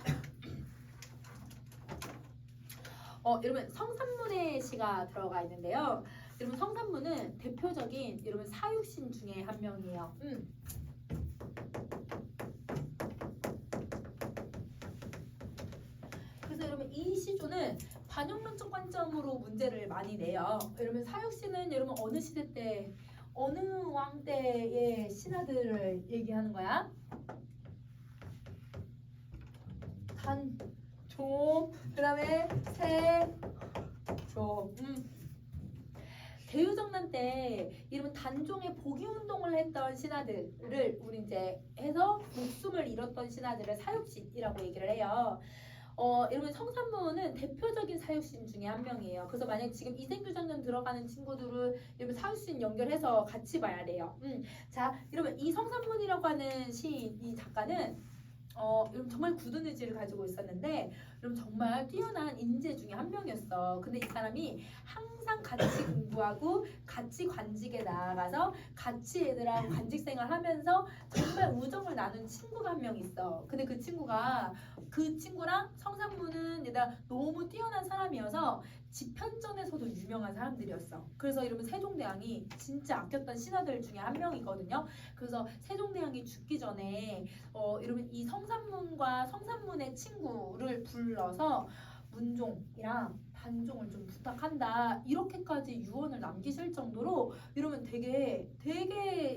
여러분 성산문의 시가 들어가 있는데요. 여러분 성산문은 대표적인 여러분 사육신 중에 한 명이에요. 그래서 여러분 이 시조는 반영론적 관점으로 문제를 많이 내요. 여러분 사육신은 여러분 어느 시대 때 어느 왕 때의 신하들을 얘기하는 거야? 조, 그 다음에 조. 대유정난 때 이러면 단종의 복위운동을 했던 신하들을 우리 이제 해서 목숨을 잃었던 신하들을 사육신이라고 얘기를 해요. 여러분 성산문은 대표적인 사육신 중에 한 명이에요. 그래서 만약 지금 이생규장년 들어가는 친구들은 여러분 사육신 연결해서 같이 봐야 돼요. 자, 여러분 이 성산문이라고 하는 시인, 이 작가는 여러분 정말 굳은 의지를 가지고 있었는데 여러분 정말 뛰어난 인재 중에 한 명이었어. 근데 이 사람이 항상 같이 공부하고 같이 관직에 나아가서 같이 애들하고 관직 생활하면서 정말 우정을 나눈 친구가 한 명 있어. 근데 그 친구랑 성산문은 얘들아 너무 뛰어난 사람이어서 집현전에서도 유명한 사람들이었어. 그래서 이러면 세종대왕이 진짜 아꼈던 신하들 중에 한 명이거든요. 그래서 세종대왕이 죽기 전에 이러면 이 성산문과 성산문의 친구를 불러서 문종이랑 단종을 좀 부탁한다. 이렇게까지 유언을 남기실 정도로 이러면 되게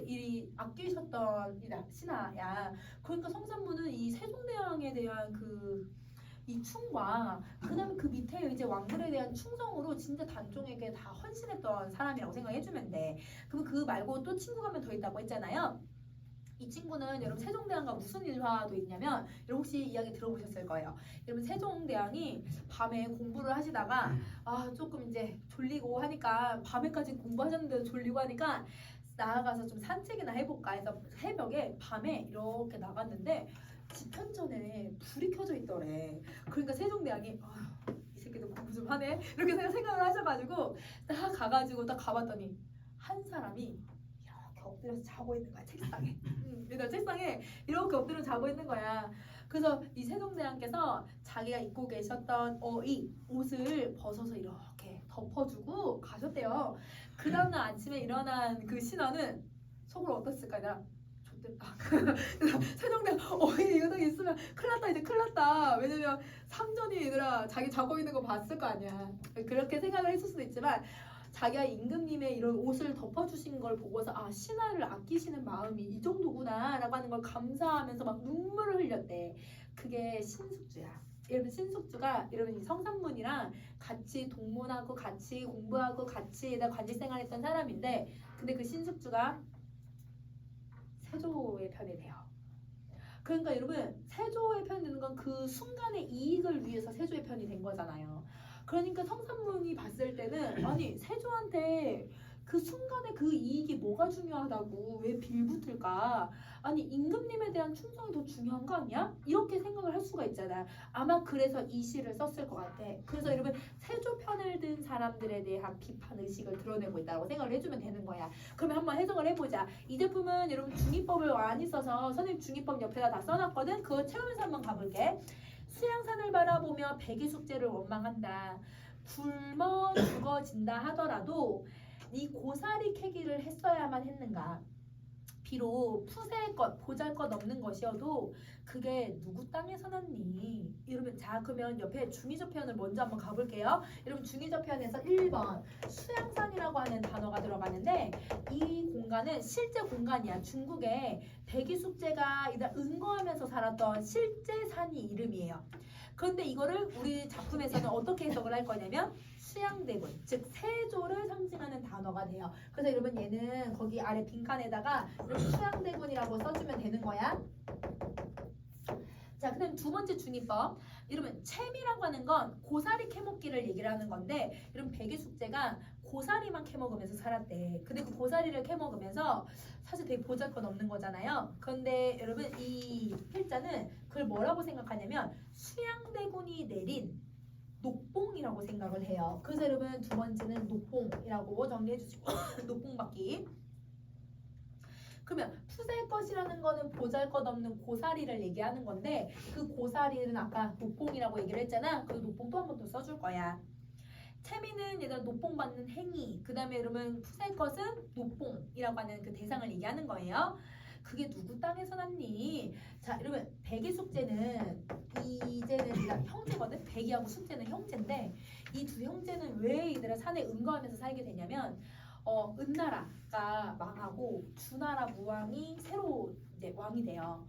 이 아끼셨던 신하야. 그러니까 성산문은 이 세종대왕에 대한 이 충과 그다음에 그 밑에 이제 왕들에 대한 충성으로 진짜 단종에게 다 헌신했던 사람이라고 생각해주면 돼. 그럼 그 말고 또 친구가 한 명 더 있다고 했잖아요. 이 친구는 여러분 세종대왕과 무슨 일화도 있냐면 여러분 혹시 이야기 들어보셨을 거예요. 여러분 세종대왕이 밤에 공부를 하시다가 조금 이제 졸리고 하니까 밤에까지 공부하셨는데도 졸리고 하니까 나아가서 좀 산책이나 해볼까 해서 새벽에 밤에 이렇게 나갔는데 집현전에 불이 켜져 있더래. 그러니까 세종대왕이 이 새끼들 공부 좀 하네 이렇게 생각을 하셔가지고 딱 가가지고 딱 가봤더니 한 사람이 이렇게 엎드려서 자고 있는 거야 책상에. 일단 책상에 이렇게 엎드려 자고 있는 거야. 그래서 이 세종대왕께서 자기가 입고 계셨던 이 옷을 벗어서 이렇게 덮어주고 가셨대요. 그 다음날 아침에 일어난 그 신하는 속으로 어땠을까? 나 좋겠다. 세종대왕 이거 딱 있으면 큰일 났다 이제 큰일 났다. 왜냐면 상전이 얘들아 자기 자고 있는 거 봤을 거 아니야. 그렇게 생각을 했을 수도 있지만 자기가 임금님의 이런 옷을 덮어주신 걸 보고서 아 신하를 아끼시는 마음이 이 정도구나 라고 하는 걸 감사하면서 막 눈물을 흘렸대. 그게 신숙주야. 여러분 신숙주가 여러분 이 성산문이랑 같이 동문하고 같이 공부하고 같이 관직생활했던 사람인데 근데 그 신숙주가 세조의 편이 돼요. 그러니까 여러분 세조의 편이 되는 건 그 순간의 이익을 위해서 세조의 편이 된 거잖아요. 그러니까 성산문이 봤을 때는 아니 세조한테 그 순간에 그 이익이 뭐가 중요하다고 왜 빌붙을까? 아니 임금님에 대한 충성이 더 중요한 거 아니야? 이렇게 생각을 할 수가 있잖아. 아마 그래서 이 시를 썼을 것 같아. 그래서 여러분 세조 편을 든 사람들에 대한 비판 의식을 드러내고 있다고 생각을 해주면 되는 거야. 그러면 한번 해석을 해보자. 이 제품은 여러분 중의법을 많이 써서 선생님 중의법 옆에다 다 써놨거든. 그거 채우면서 한번 가볼게. 수양산을 바라보며 백이숙제를 원망한다. 굶어 죽어진다 하더라도 네 고사리 캐기를 했어야만 했는가. 비록 푸세의 것, 보잘것 없는 것이어도 그게 누구 땅에서 났니? 이러면 자 그러면 옆에 중의적 표현을 먼저 한번 가볼게요. 여러분 중의적 표현에서 1번 수양산이라고 하는 단어가 들어가는데 이 공간은 실제 공간이야. 중국에 백이숙제가 은거하면서 살았던 실제 산이 이름이에요. 그런데 이거를 우리 작품에서는 어떻게 해석을 할 거냐면 수양대군, 즉 세조를 상징하는 단어가 돼요. 그래서 여러분 얘는 거기 아래 빈칸에다가 이렇게 수양대군이라고 써주면 되는 거야. 자, 그다음 두 번째 중의법. 여러분 채미라고 하는 건 고사리 캐먹기를 얘기를 하는 건데 여러분 백이숙제가 고사리만 캐먹으면서 살았대. 근데 그 고사리를 캐먹으면서 사실 되게 보잘것없는 거잖아요. 그런데 여러분 이 필자는 그걸 뭐라고 생각하냐면 수양대군이 내린 녹봉이라고 생각을 해요. 그래서 여러분 두 번째는 녹봉이라고 정리해 주시고 녹봉받기. 그러면 푸세의 것이라는 거는 보잘것없는 고사리를 얘기하는 건데 그 고사리는 아까 녹봉이라고 얘기를 했잖아. 그 녹봉 또 한 번 더 써줄 거야. 채미는 얘들아 녹봉 받는 행위. 그 다음에 여러분 푸세의 것은 녹봉이라고 하는 그 대상을 얘기하는 거예요. 그게 누구 땅에서 났니? 자 여러분 백의 숙제는 이제는 형제거든. 백이하고 숙제는 형제인데 이 두 형제는 왜 얘들아 산에 은거하면서 살게 되냐면 은나라가 망하고 주나라 무왕이 새로 이제 왕이 돼요.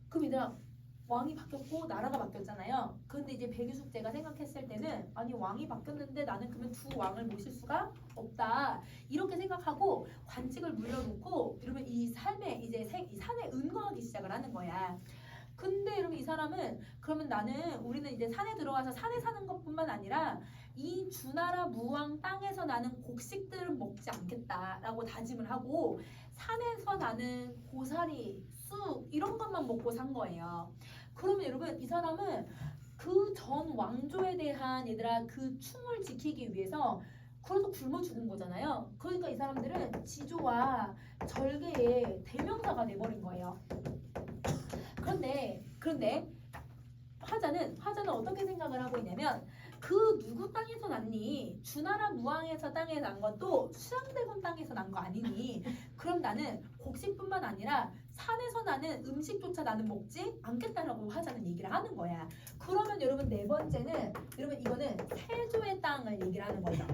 그럼 얘들아 왕이 바뀌었고 나라가 바뀌었잖아요. 그런데 이제 백유숙제가 생각했을 때는 아니 왕이 바뀌었는데 나는 그러면 두 왕을 모실 수가 없다. 이렇게 생각하고 관직을 물려놓고 이러면 이 삶에 이제 이 산에 은거하기 시작을 하는 거야. 근데 여러분 이 사람은 그러면 우리는 이제 산에 들어가서 산에 사는 것뿐만 아니라 이 주나라 무왕 땅에서 나는 곡식들은 먹지 않겠다라고 다짐을 하고 산에서 나는 고사리, 쑥 이런 것만 먹고 산 거예요. 그러면 여러분 이 사람은 그 전 왕조에 대한 얘들아 그 충을 지키기 위해서 그래서 굶어 죽은 거잖아요. 그러니까 이 사람들은 지조와 절개의 대명사가 돼버린 거예요. 그런데 화자는 어떻게 생각을 하고 있냐면 그 누구 땅에서 났니? 주나라 무왕에서 땅에 난 것도 수양대군 땅에서 난 거 아니니? 그럼 나는 곡식뿐만 아니라 산에서 나는 음식조차 나는 먹지 않겠다라고 화자는 얘기를 하는 거야. 그러면 여러분 네 번째는 여러분 이거는 세조의 땅을 얘기를 하는 거죠.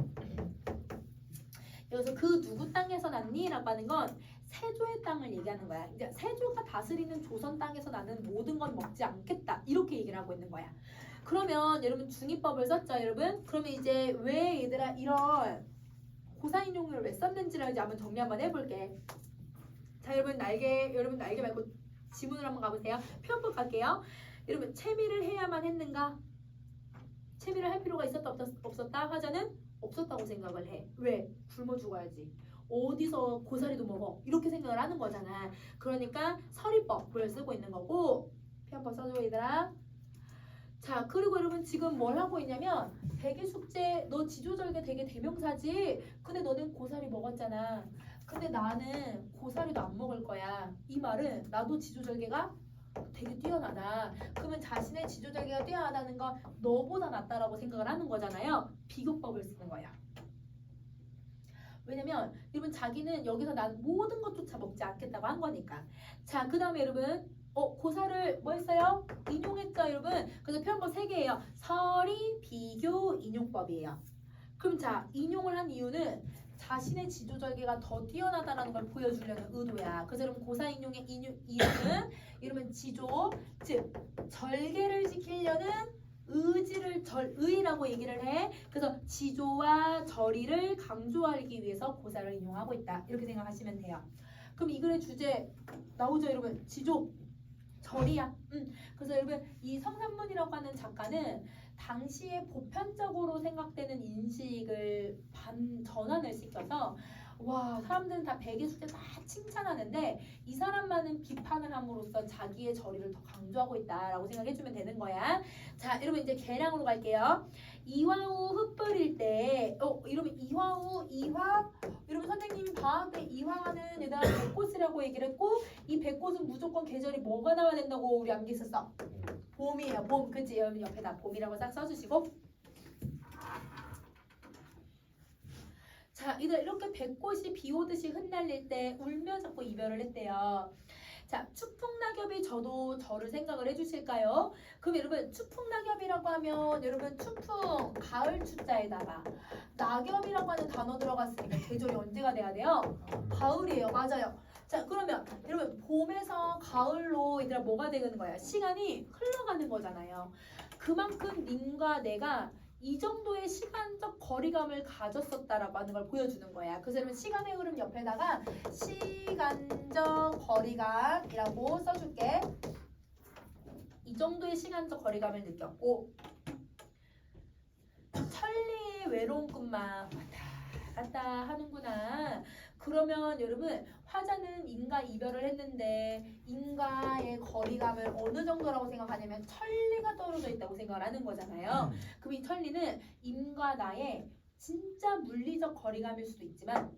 여기서 그 누구 땅에서 났니? 라고 하는 건 세조의 땅을 얘기하는 거야. 이제 세조가 다스리는 조선 땅에서 나는 모든 건 먹지 않겠다. 이렇게 얘기를 하고 있는 거야. 그러면 여러분 중의법을 썼죠, 여러분? 그러면 이제 왜 얘들아 이런 고사인용을 왜 썼는지를 이제 한번 정리 한번 해볼게. 자, 여러분 날개 말고 지문으로 한번 가보세요. 표현법 갈게요. 여러분 채미를 해야만 했는가? 채미를 할 필요가 있었다 없었다? 화자는 없었다고 생각을 해. 왜? 굶어 죽어야지. 어디서 고사리도 먹어. 이렇게 생각을 하는 거잖아. 그러니까 서리법을 쓰고 있는 거고 표현법 써줘 얘들아. 자, 그리고 여러분 지금 뭘 하고 있냐면 대기 숙제 너 지조절개 되게 대명사지. 근데 너는 고사리 먹었잖아. 근데 나는 고사리도 안 먹을 거야. 이 말은 나도 지조절개가 되게 뛰어나다. 그러면 자신의 지조절개가 뛰어나다는 건 너보다 낫다라고 생각을 하는 거잖아요. 비교법을 쓰는 거야. 왜냐면 여러분 자기는 여기서 난 모든 것조차 먹지 않겠다고 한 거니까. 자, 그 다음에 여러분 고사를 뭐 했어요? 인용했죠 여러분. 그래서 표현법 3개예요. 서리, 비교, 인용법이에요. 그럼 자, 인용을 한 이유는 자신의 지조절개가 더 뛰어나다라는 걸 보여주려는 의도야. 그래서 여러분 고사 인용의 이유는 이러면 지조, 즉 절개를 지키려는 의지를 의라고 얘기를 해. 그래서 지조와 절의를 강조하기 위해서 고사를 인용하고 있다. 이렇게 생각하시면 돼요. 그럼 이 글의 주제 나오죠 여러분. 지조, 절이야. 그래서 여러분 이 성산문이라고 하는 작가는 당시에 보편적으로 생각되는 인식을 전환을 시켜서 와 사람들은 다 백의 숙제 다 칭찬하는데 이 사람만은 비판을 함으로써 자기의 절의를 더 강조하고 있다라고 생각해주면 되는 거야. 자 여러분 이제 계량으로 갈게요. 이화우 흩뿌릴 때 이러면 이화우 이화 여러분 선생님이 방학 때 이화는 얘들아 백꽃이라고 얘기를 했고 이 백꽃은 무조건 계절이 뭐가 나와야 된다고 우리 암기했었어. 봄이에요. 봄. 그치? 여러분 옆에다 봄이라고 싹 써주시고 자 이렇게 백꽃이 비 오듯이 흩날릴 때 울며 자꾸 이별을 했대요. 자 추풍낙엽이 저를 생각을 해주실까요? 그럼 여러분 추풍낙엽이라고 하면 여러분 추풍 가을 추자에다가 낙엽이라고 하는 단어 들어갔으니까 계절이 언제가 돼야 돼요? 가을이에요. 맞아요. 자 그러면 여러분 봄에서 가을로 얘들아 뭐가 되는 거야? 시간이 흘러가는 거잖아요. 그만큼 님과 내가 이 정도의 시간적 거리감을 가졌었다라고 하는 걸 보여주는 거야. 그래서 여러분 시간의 흐름 옆에다가 시간적 거리감이라고 써줄게. 이 정도의 시간적 거리감을 느꼈고 천리의 외로운 꿈만 왔다 갔다 하는구나. 그러면 여러분 화자는 인과 이별을 했는데 인과의 거리감을 어느 정도라고 생각하냐면 천리가 떨어져 있다고 생각을 하는 거잖아요. 그럼 이 천리는 인과 나의 진짜 물리적 거리감일 수도 있지만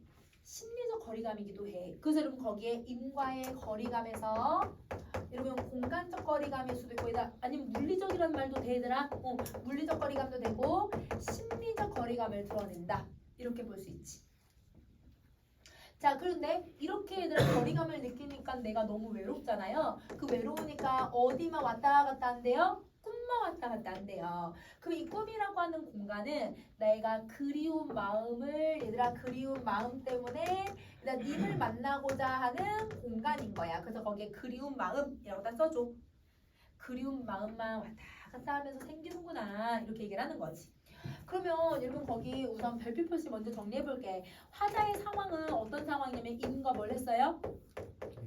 심리적 거리감이기도 해. 그래서 여러분 거기에 인과의 거리감에서 여러분 공간적 거리감일 수도 있고 아니면 물리적이라는 말도 되더라. 물리적 거리감도 되고 심리적 거리감을 드러낸다. 이렇게 볼 수 있지. 자 그런데 이렇게 얘들아 거리감을 느끼니까 내가 너무 외롭잖아요. 그 외로우니까 어디만 왔다 갔다 한대요? 꿈만 왔다 갔다 한대요. 그럼 이 꿈이라고 하는 공간은 내가 그리운 마음을 얘들아 그리운 마음 때문에 님을 만나고자 하는 공간인 거야. 그래서 거기에 그리운 마음이라고 딱 써줘. 그리운 마음만 왔다 갔다 하면서 생기는구나 이렇게 얘기를 하는 거지. 그러면 여러분 거기 우선 별표 표시 먼저 정리해볼게. 화자의 상황은 어떤 상황이냐면 인과 뭘 했어요?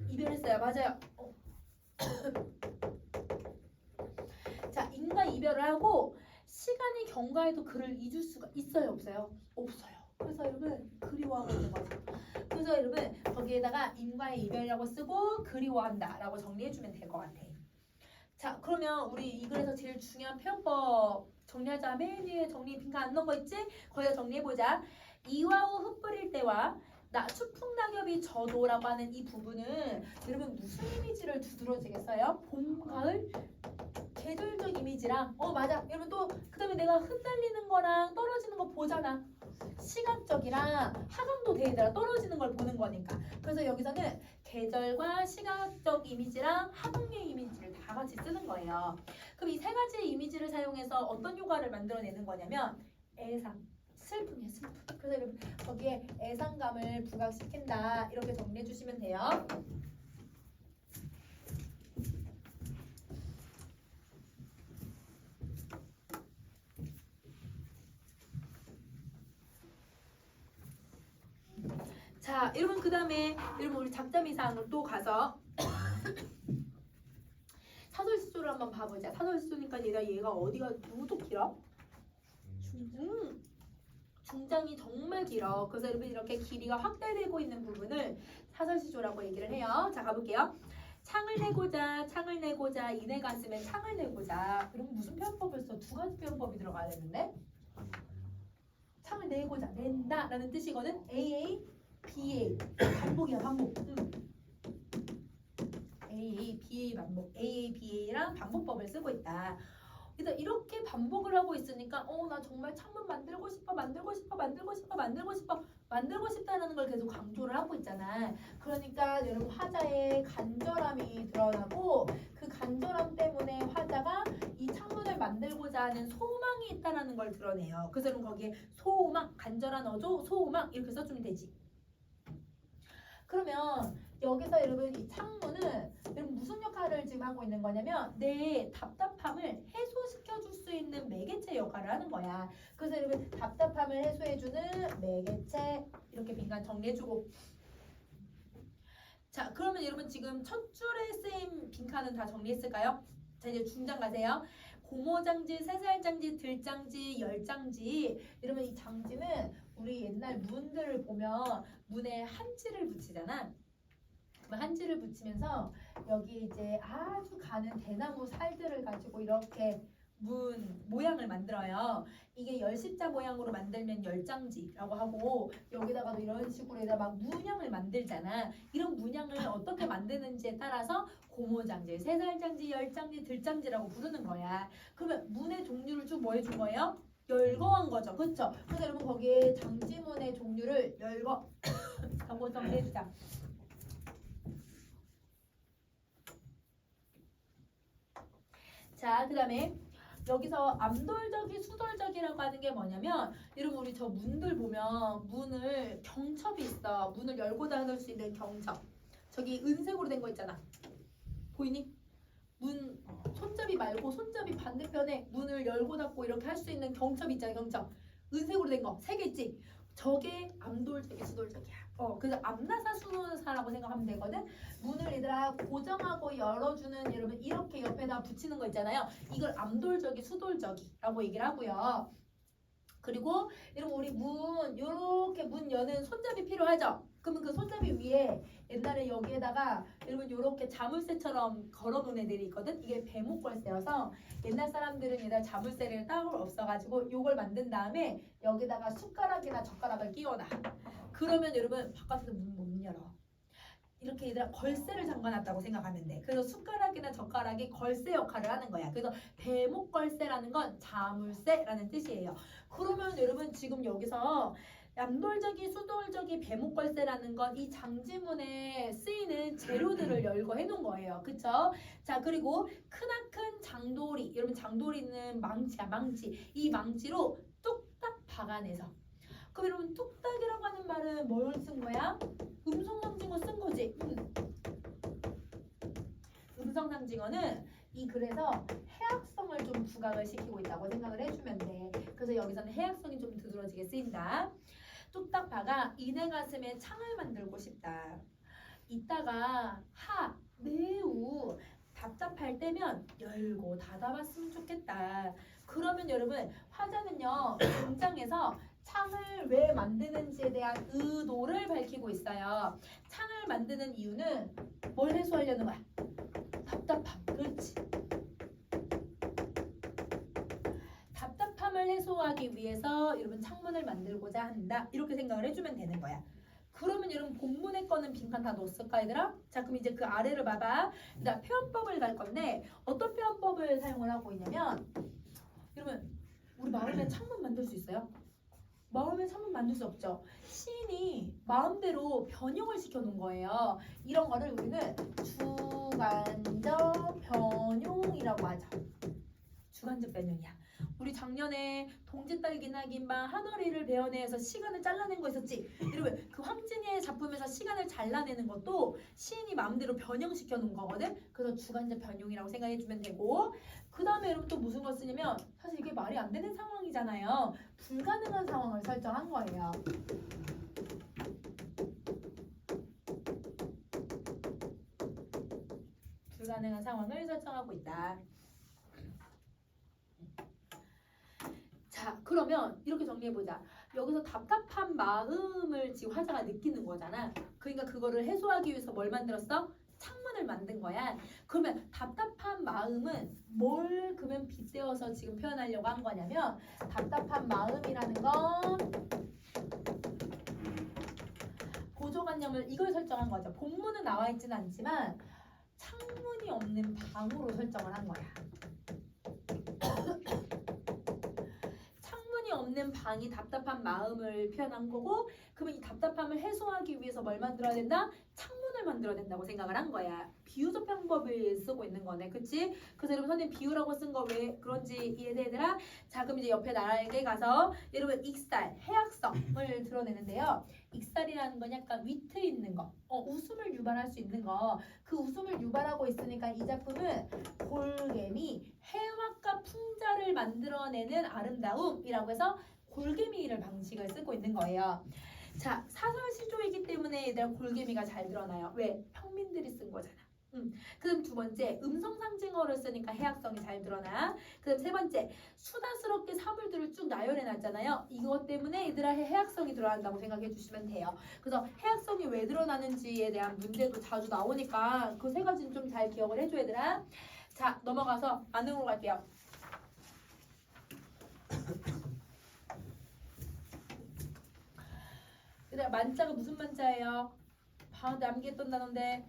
이별했어요. 맞아요. 자 인과 이별을 하고 시간이 경과해도 그를 잊을 수가 있어요 없어요? 없어요. 그래서 여러분 그리워하고 있는 거죠. 그래서 여러분 거기에다가 인과의 이별이라고 쓰고 그리워한다 라고 정리해주면 될 것 같아. 자 그러면 우리 이 글에서 제일 중요한 표현법 정리하자. 맨 위에 정리 빈칸 안 넣은 거 있지? 거기다 정리해보자. 이화우 흩뿌릴 때와 추풍낙엽이 져도라고 하는 이 부분은 여러분 무슨 이미지를 두드러지겠어요? 봄, 가을? 계절적 이미지랑 맞아. 여러분 또 그 다음에 내가 흩날리는 거랑 떨어지는 거 보잖아. 시간적이랑 하강도 되더라. 떨어지는 걸 보는 거니까. 그래서 여기서는 계절과 시각적 이미지랑 하강의 이미지를 다 같이 쓰는 거예요. 그럼 이 세 가지의 이미지를 사용해서 어떤 효과를 만들어내는 거냐면 애상, 슬픔이야 슬픔. 그래서 여러분 거기에 애상감을 부각시킨다 이렇게 정리해 주시면 돼요. 자 여러분 그 다음에 여러분 우리 작자미상으로 또 가서 사설시조를 한번 봐보자. 사설시조니까 얘가 어디가 무도 길어? 중장이 정말 길어. 그래서 여러분 이렇게 길이가 확대되고 있는 부분을 사설시조라고 얘기를 해요. 자 가볼게요. 창을 내고자 이내 가슴에 창을 내고자. 그럼 무슨 표현법을 써? 두 가지 표현법이 들어가야 되는데 창을 내고자 낸다 라는 뜻이거든. AA, BA 반복이야 반복. AA, BA 반복. AA, BA랑 반복법을 쓰고 있다. 그래서 이렇게 반복을 하고 있으니까 나 정말 창문 만들고 싶다라는 걸 계속 강조를 하고 있잖아. 그러니까 여러분 화자의 간절함이 드러나고 그 간절함 때문에 화자가 이 창문을 만들고자 하는 소망이 있다라는 걸 드러내요. 그래서 여러분 거기에 소망, 간절한 어조, 소망 이렇게 써주면 되지. 그러면 여기서 여러분 이 창문은 여러분 무슨 역할을 지금 하고 있는 거냐면 내 답답함을 해소시켜 줄 수 있는 매개체 역할을 하는 거야. 그래서 여러분 답답함을 해소해 주는 매개체 이렇게 빈칸 정리해주고. 자, 그러면 여러분 지금 첫 줄에 쓰인 빈칸은 다 정리했을까요? 자, 이제 중장 가세요. 고모장지, 세살장지, 들장지, 열장지. 이러면 이 장지는 우리 옛날 문들을 보면 문에 한지를 붙이잖아. 한지를 붙이면서 여기 이제 아주 가는 대나무 살들을 가지고 이렇게 문 모양을 만들어요. 이게 열십자 모양으로 만들면 열장지라고 하고 여기다가도 이런 식으로 해서 막 문양을 만들잖아. 이런 문양을 어떻게 만드는지에 따라서 고모장지, 세살장지, 열장지, 들장지라고 부르는 거야. 그러면 문의 종류를 쭉 뭐 해준 거예요? 열거한 거죠. 그렇죠? 그래서 여러분 거기에 장지문의 종류를 열거 하고 정리해주자. 자, 그 다음에 여기서 암돌적이 수돌적이라고 하는 게 뭐냐면 여러분 우리 저 문들 보면 문을 경첩이 있어. 문을 열고 닫을 수 있는 경첩. 저기 은색으로 된 거 있잖아. 보이니? 문 손잡이 말고 손잡이 반대편에 문을 열고 닫고 이렇게 할 수 있는 경첩 있잖아. 경첩. 은색으로 된 거 3개 있지? 저게 암돌적이 수돌적이야. 그래서 암나사 수노사라고 생각하면 되거든. 문을 얘들아 고정하고 열어주는 여러분 이렇게 옆에다 붙이는 거 있잖아요. 이걸 암돌적이 수돌적이라고 얘기를 하고요. 그리고 여러분 우리 문 요렇게 문 여는 손잡이 필요하죠. 그러면 그 손잡이 위에 옛날에 여기에다가 여러분 요렇게 자물쇠처럼 걸어놓은 애들이 있거든. 이게 배목걸쇠여서 옛날 사람들은 얘들 자물쇠를 따로 없어가지고 요걸 만든 다음에 여기다가 숟가락이나 젓가락을 끼워놔. 그러면 여러분 바깥에서 문 못 열어. 이렇게 얘들아 걸쇠를 잠가놨다고 생각하면 돼. 그래서 숟가락이나 젓가락이 걸쇠 역할을 하는 거야. 그래서 배목걸쇠라는 건 자물쇠라는 뜻이에요. 그러면 여러분 지금 여기서 암돌적이 수돌적이 배목걸쇠라는 건 이 장지문에 쓰이는 재료들을 열거해 놓은 거예요. 그쵸? 자, 그리고 크나큰 장돌이. 여러분 장돌이는 망치야, 망치. 이 망치로 뚝딱 박아내서. 그럼 여러분 뚝딱이라고 하는 말은 뭘 쓴 거야? 음성상징어 쓴 거지. 음성상징어는 그래서 해악성을 좀 부각을 시키고 있다고 생각을 해주면 돼. 그래서 여기서는 해악성이 좀 두드러지게 쓰인다. 뚝딱 박아 이내 가슴에 창을 만들고 싶다. 이따가 매우 답답할 때면 열고 닫아봤으면 좋겠다. 그러면 여러분 화자는요 문장에서 창을 왜 만드는지에 대한 의도를 밝히고 있어요. 창을 만드는 이유는 뭘 해소하려는 거야? 답답함. 그렇지. 답답함을 해소하기 위해서 여러분 창문을 만들고자 한다. 이렇게 생각을 해주면 되는 거야. 그러면 여러분 본문에 거는 빈칸 다 넣었을까 얘들아? 자, 그럼 이제 그 아래를 봐봐. 자, 표현법을 갈 건데 어떤 표현법을 사용을 하고 있냐면 여러분 우리 마음에 창문 만들 수 있어요? 마음에 창문 만들 수 없죠. 시인이 마음대로 변형을 시켜놓은 거예요. 이런 거를 우리는 주관적 변형이라고 하죠. 주관적 변형이야. 우리 작년에 동지딸기나 긴방 한어리를 배워내서 시간을 잘라낸 거 있었지? 여러분 그 황진이의 작품에서 시간을 잘라내는 것도 시인이 마음대로 변형시켜 놓은 거거든. 그래서 주관적 변형이라고 생각해주면 되고 그 다음에 여러분 또 무슨 걸 쓰냐면 사실 이게 말이 안 되는 상황이잖아요. 불가능한 상황을 설정한 거예요. 불가능한 상황을 설정하고 있다. 자, 그러면 이렇게 정리해보자. 여기서 답답한 마음을 지금 화자가 느끼는 거잖아. 그러니까 그거를 해소하기 위해서 뭘 만들었어? 창문을 만든 거야. 그러면 답답한 마음은 뭘 그러면 빗대어서 지금 표현하려고 한 거냐면 답답한 마음이라는 건 보조관념을 이걸 설정한 거죠. 본문은 나와 있지는 않지만 창문이 없는 방으로 설정을 한 거야. 창문이 없는 방이 답답한 마음을 표현한 거고 그러면 이 답답함을 해소하기 위해서 뭘 만들어야 된다? 창문을 만들어야 된다고 생각을 한 거야. 비유적 방법을 쓰고 있는 거네. 그치? 그래서 여러분 선생님 비유라고 쓴 거 왜 그런지 이해돼 얘들아? 자 그럼 이제 옆에 나라에게 가서 여러분 익살, 해악성을 드러내는데요. 익살이라는 건 약간 위트 있는 거, 웃음을 유발할 수 있는 거. 그 웃음을 유발하고 있으니까 이 작품은 골개미, 해악과 풍자를 만들어내는 아름다움이라고 해서 골개미를 방식을 쓰고 있는 거예요. 자, 사설 시조이기 때문에 얘들아 골개미가 잘 드러나요. 왜? 평민들이 쓴 거잖아. 그다음 두 번째 음성 상징어를 쓰니까 해악성이 잘 드러나. 그다음 세 번째 수다스럽게 사물들을 쭉 나열해 놨잖아요. 이것 때문에 얘들아 해악성이 드러난다고 생각해 주시면 돼요. 그래서 해악성이 왜 드러나는지에 대한 문제도 자주 나오니까 그 세 가지는 좀 잘 기억을 해줘 얘들아. 자 넘어가서 안으로 갈게요. 얘들아 만자가 무슨 만자예요? 남기했던 단어인데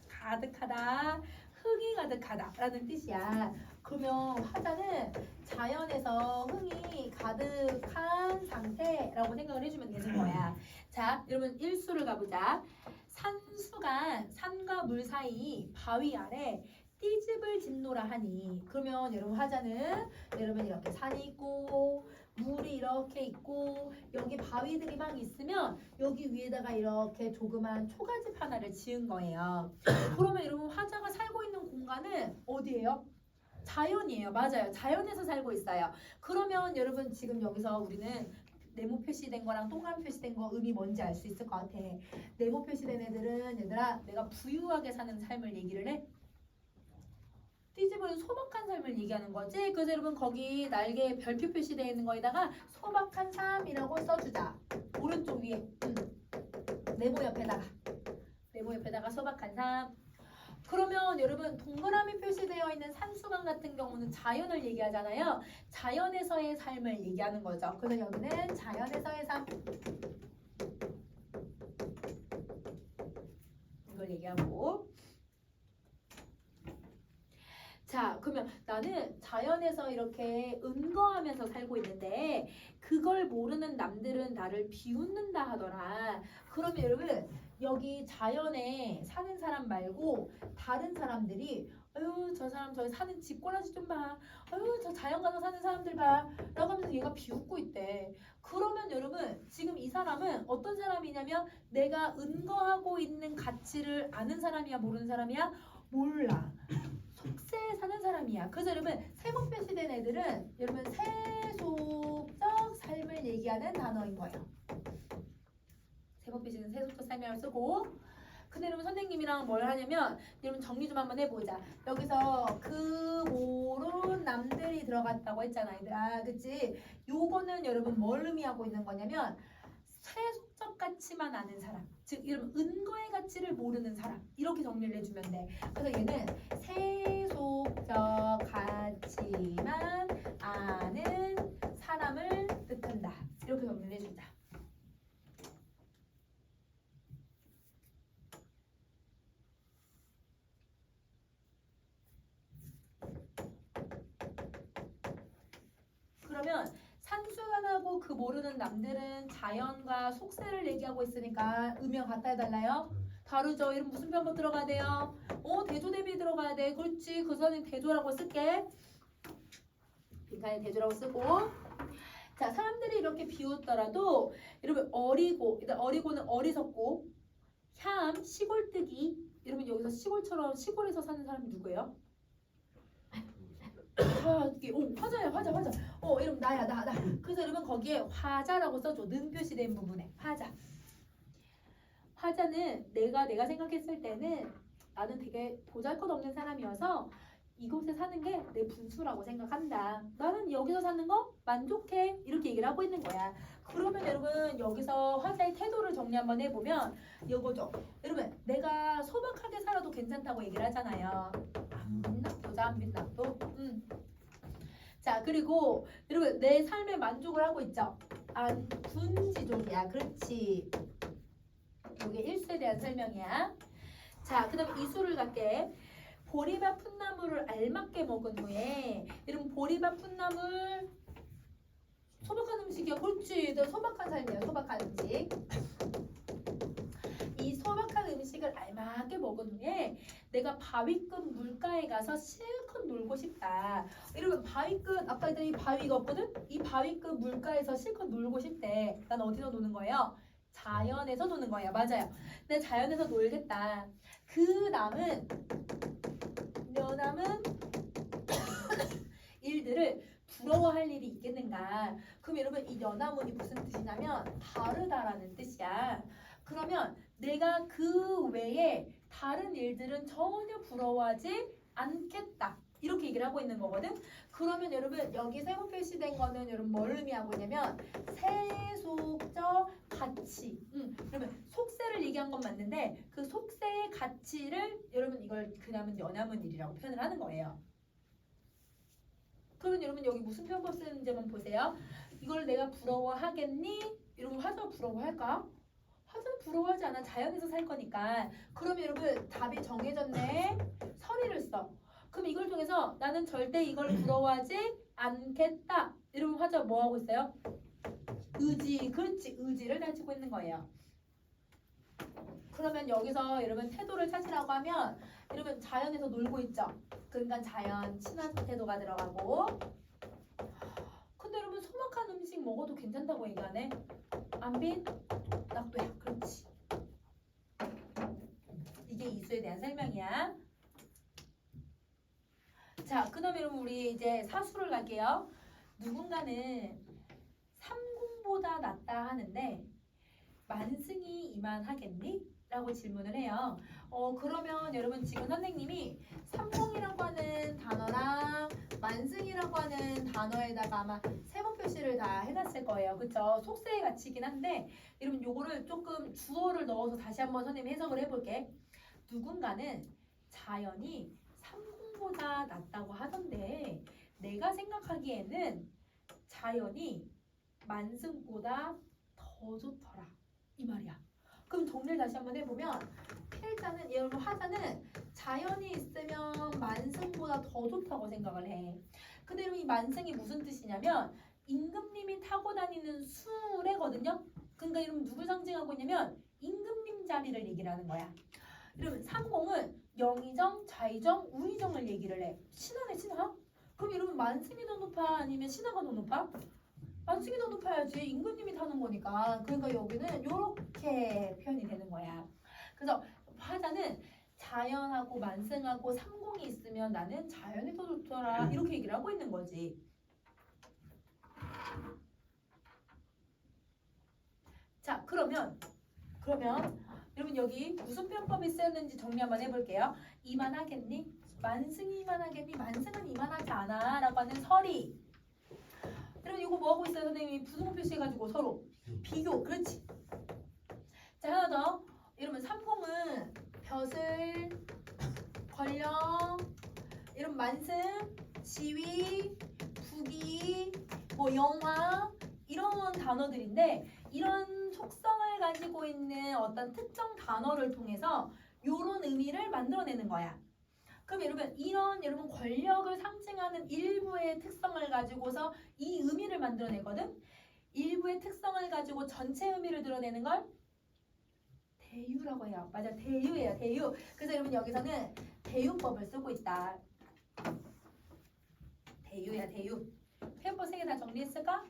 가득하다, 흥이 가득하다 라는 뜻이야. 그러면 화자는 자연에서 흥이 가득한 상태라고 생각을 해주면 되는 거야. 자 여러분 일수를 가보자. 산수가 산과 물 사이 바위 아래 띠집을 짓노라 하니 그러면 여러분 화자는 여러분 이렇게 산이 있고 물이 이렇게 있고 여기 바위들이 막 있으면 여기 위에다가 이렇게 조그만 초가집 하나를 지은 거예요. 그러면 여러분 화자가 살고 있는 공간은 어디예요? 자연이에요. 맞아요. 자연에서 살고 있어요. 그러면 여러분 지금 여기서 우리는 네모 표시된 거랑 동그란 표시된 거 의미 뭔지 알 수 있을 것 같아. 네모 표시된 애들은 얘들아 내가 부유하게 사는 삶을 얘기를 해. 띠집은 소박한 삶을 얘기하는 거지. 그래서 여러분 거기 날개에 별표 표시되어 있는 거에다가 소박한 삶이라고 써주자. 오른쪽 위에 네모 옆에다가 소박한 삶. 그러면 여러분 동그라미 표시되어 있는 산수강 같은 경우는 자연을 얘기하잖아요. 자연에서의 삶을 얘기하는 거죠. 그래서 여기는 자연에서의 삶 이걸 얘기하고 자 그러면 나는 자연에서 이렇게 은거하면서 살고 있는데 그걸 모르는 남들은 나를 비웃는다 하더라. 그러면 여러분 여기 자연에 사는 사람 말고 다른 사람들이 아유 저 사람 저기 사는 집꼬라지 좀 봐. 아유 저 자연 가서 사는 사람들 봐. 라고 하면서 얘가 비웃고 있대. 그러면 여러분 지금 이 사람은 어떤 사람이냐면 내가 은거하고 있는 가치를 아는 사람이야 모르는 사람이야? 몰라. 속세에 사는 사람이야. 그래서 여러분 세모 표시된 애들은 여러분 세속적 삶을 얘기하는 단어인 거예요. 세모 표시는 세속적 삶이라고 쓰고 근데 여러분 선생님이랑 뭘 하냐면 여러분 정리 좀 한번 해보자. 여기서 그 모른 남들이 들어갔다고 했잖아 얘들아. 그치? 요거는 여러분 뭘 의미하고 있는 거냐면 세속적 가치만 아는 사람 즉 여러분 은거의 가치를 모르는 사람 이렇게 정리를 해주면 돼. 그래서 얘는 세속적 가치만 아는 사람을 뜻한다 이렇게 정리를 해준다. 그러면 산수관하고 그 모르는 남들은 자연과 속세를 얘기하고 있으니까 의미가 같다 해달라요? 다르죠. 이름 무슨 편법 들어가야 돼요? 대조 대비 들어가야 돼. 그렇지. 그 선생님 대조라고 쓸게. 빈칸에 대조라고 쓰고 자 사람들이 이렇게 비웃더라도 여러분 어리고 일단 어리고는 어리석고 향 시골뜨기 여러분 여기서 시골처럼 시골에서 사는 사람이 누구예요? 화자야 화자 여러분 나야 나 그래서 여러분 거기에 화자라고 써줘. 는 표시된 부분에 화자는 내가 생각했을 때는 나는 되게 보잘것없는 사람이어서 이곳에 사는 게 내 분수라고 생각한다. 나는 여기서 사는 거 만족해. 이렇게 얘기를 하고 있는 거야. 그러면 여러분 여기서 화자의 태도를 정리 한번 해보면 이거죠. 여러분 내가 소박하게 살아도 괜찮다고 얘기를 하잖아요. 안 빛나쁘죠, 안 빛나쁘. 자 그리고 여러분 내 삶에 만족을 하고 있죠. 군지족이야. 그렇지. 이게 일수에 대한 설명이야. 자 그 다음에 이수를 갈게. 보리밥 풋나물을 알맞게 먹은 후에 여러분 보리밥 풋나물 소박한 음식이야. 그렇지. 너 소박한 삶이야. 소박한 음식. 이 소박한 음식을 알맞게 먹은 후에 내가 바위 끝 물가에 가서 실컷 놀고 싶다. 여러분 바위 끝 아까 이 바위가 없거든? 이 바위 끝 물가에서 실컷 놀고 싶대. 난 어디서 노는 거예요? 자연에서 노는 거예요. 맞아요. 내 자연에서 놀겠다. 그 남은 일들을 부러워할 일이 있겠는가? 그럼 여러분 이 연화문이 무슨 뜻이냐면 다르다라는 뜻이야. 그러면 내가 그 외에 다른 일들은 전혀 부러워하지 않겠다. 이렇게 얘기를 하고 있는 거거든. 그러면 여러분 여기 세모 표시된 거는 여러분 뭘 의미하고 있냐면 세속적 가치. 그러면 속세를 얘기한 건 맞는데 그 속세의 가치를 여러분 이걸 그다음은 연화문일이라고 표현을 하는 거예요. 그러면 여러분 여기 무슨 표현법 쓰는지 한번 보세요. 이걸 내가 부러워하겠니? 여러분 화자 부러워할까? 화자는 부러워하지 않아. 자연에서 살 거니까. 그럼 여러분 답이 정해졌네. 서리를 써. 그럼 이걸 통해서 나는 절대 이걸 부러워하지 않겠다. 여러분 화자 뭐 하고 있어요? 의지. 그렇지. 의지를 가지고 있는 거예요. 그러면 여기서 여러분 태도를 찾으라고 하면 여러분 자연에서 놀고 있죠. 그러니까 자연 친화 태도가 들어가고. 근데 여러분 소박한 음식 먹어도 괜찮다고 얘기하네. 안빈 낙도야. 그렇지. 이게 이수에 대한 설명이야. 자, 그 다음에 여러분 우리 이제 사수를 갈게요. 누군가는 삼공보다 낫다 하는데 만승이 이만하겠니? 라고 질문을 해요. 그러면 여러분 지금 선생님이 삼공이라고 하는 단어랑 만승이라고 하는 단어에다가 아마 세모 표시를 다 해놨을 거예요. 그쵸? 속세의 가치이긴 한데 여러분 요거를 조금 주어를 넣어서 다시 한번 선생님이 해석을 해볼게. 누군가는 자연이 삼공보다 낫다고 하던데 내가 생각하기에는 자연이 만승보다 더 좋더라. 이 말이야. 그럼 정리를 다시 한번 해보면 필자는 여러분 화자는 자연이 있으면 만승보다 더 좋다고 생각을 해. 근데 여러분 이 만승이 무슨 뜻이냐면 임금님이 타고 다니는 수레거든요. 그러니까 여러분 누굴 상징하고 있냐면 임금님 자리를 얘기를 하는 거야. 여러분 삼공은 영의정, 좌의정, 우의정을 얘기를 해. 신하네 신하? 그럼 여러분 만승이 더 높아 아니면 신하가 더 높아? 만승이 더 높아야지. 임금님이 타는 거니까. 그러니까 여기는 이렇게 표현이 되는 거야. 그래서 화자는 자연하고 만승하고 삼공이 있으면 나는 자연이 더 좋더라. 이렇게 얘기를 하고 있는 거지. 자, 그러면 여러분 여기 무슨 표현법이 쓰였는지 정리 한번 해볼게요. 이만하겠니? 만승이 이만하겠니? 만승은 이만하지 않아. 라고 하는 설이. 여러분 이거 뭐 하고 있어요? 선생님이 부등호 표시해가지고 서로 비교. 그렇지. 자 하나 더. 여러분 삼공은 벼슬, 권력, 여러분 만승, 지위, 부귀, 뭐 영화 이런 단어들인데 이런 속성을 가지고 있는 어떤 특정 단어를 통해서 이런 의미를 만들어내는 거야. 그럼 여러분 권력을 상징하는 일부의 특성을 가지고서 이 의미를 만들어내거든. 일부의 특성을 가지고 전체 의미를 드러내는 걸 대유라고 해요. 맞아, 대유예요, 대유. 그래서 여러분 여기서는 대유법을 쓰고 있다. 대유야, 대유. 표현법 3개 다 정리했을까?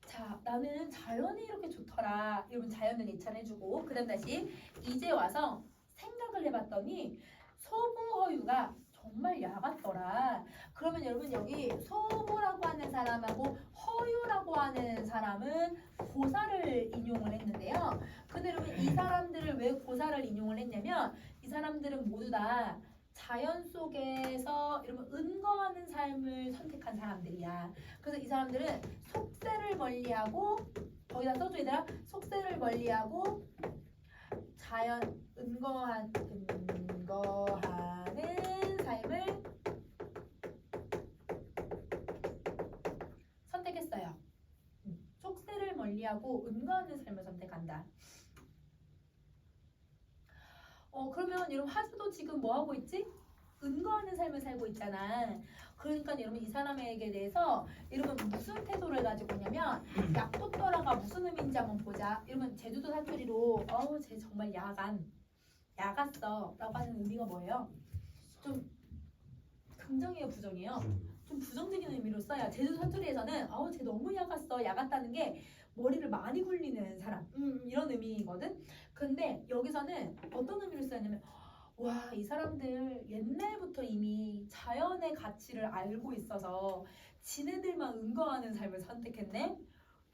자, 나는 자연이 이렇게 좋더라. 여러분 자연을 예찬해주고 그 다음 다시 이제 와서 생각을 해봤더니 소부허유가 정말 야같더라. 그러면 여러분 여기 소부라고 하는 사람하고 허유라고 하는 사람은 고사를 인용을 했는데요. 근데 여러분 이 사람들을 왜 고사를 인용을 했냐면 이 사람들은 모두 다 자연 속에서 이러면 은거하는 삶을 선택한 사람들이야. 그래서 이 사람들은 속세를 멀리하고 거기다 써줘 얘들아. 속세를 멀리하고 자연 은거하는 삶을 선택했어요. 속세를 멀리하고 은거하는 삶을 선택한다. 그러면 여러분 하수도 지금 뭐 하고 있지? 은거하는 삶을 살고 있잖아. 그러니까 여러분 이 사람에게 대해서 여러분 무슨 태도를 가지고 있냐면 약도떠라가 무슨 의미인지 한번 보자. 여러분 제주도 사투리로 쟤 정말 야갔어 라고 하는 의미가 뭐예요? 좀 긍정이에요, 부정이에요? 좀 부정적인 의미로 써요. 제주도 사투리에서는 쟤 너무 야갔다는 게 머리를 많이 굴리는 사람 이런 의미거든. 근데 여기서는 어떤 의미로 쓰냐면 와, 이 사람들 옛날부터 이미 자연의 가치를 알고 있어서 지네들만 은거하는 삶을 선택했네.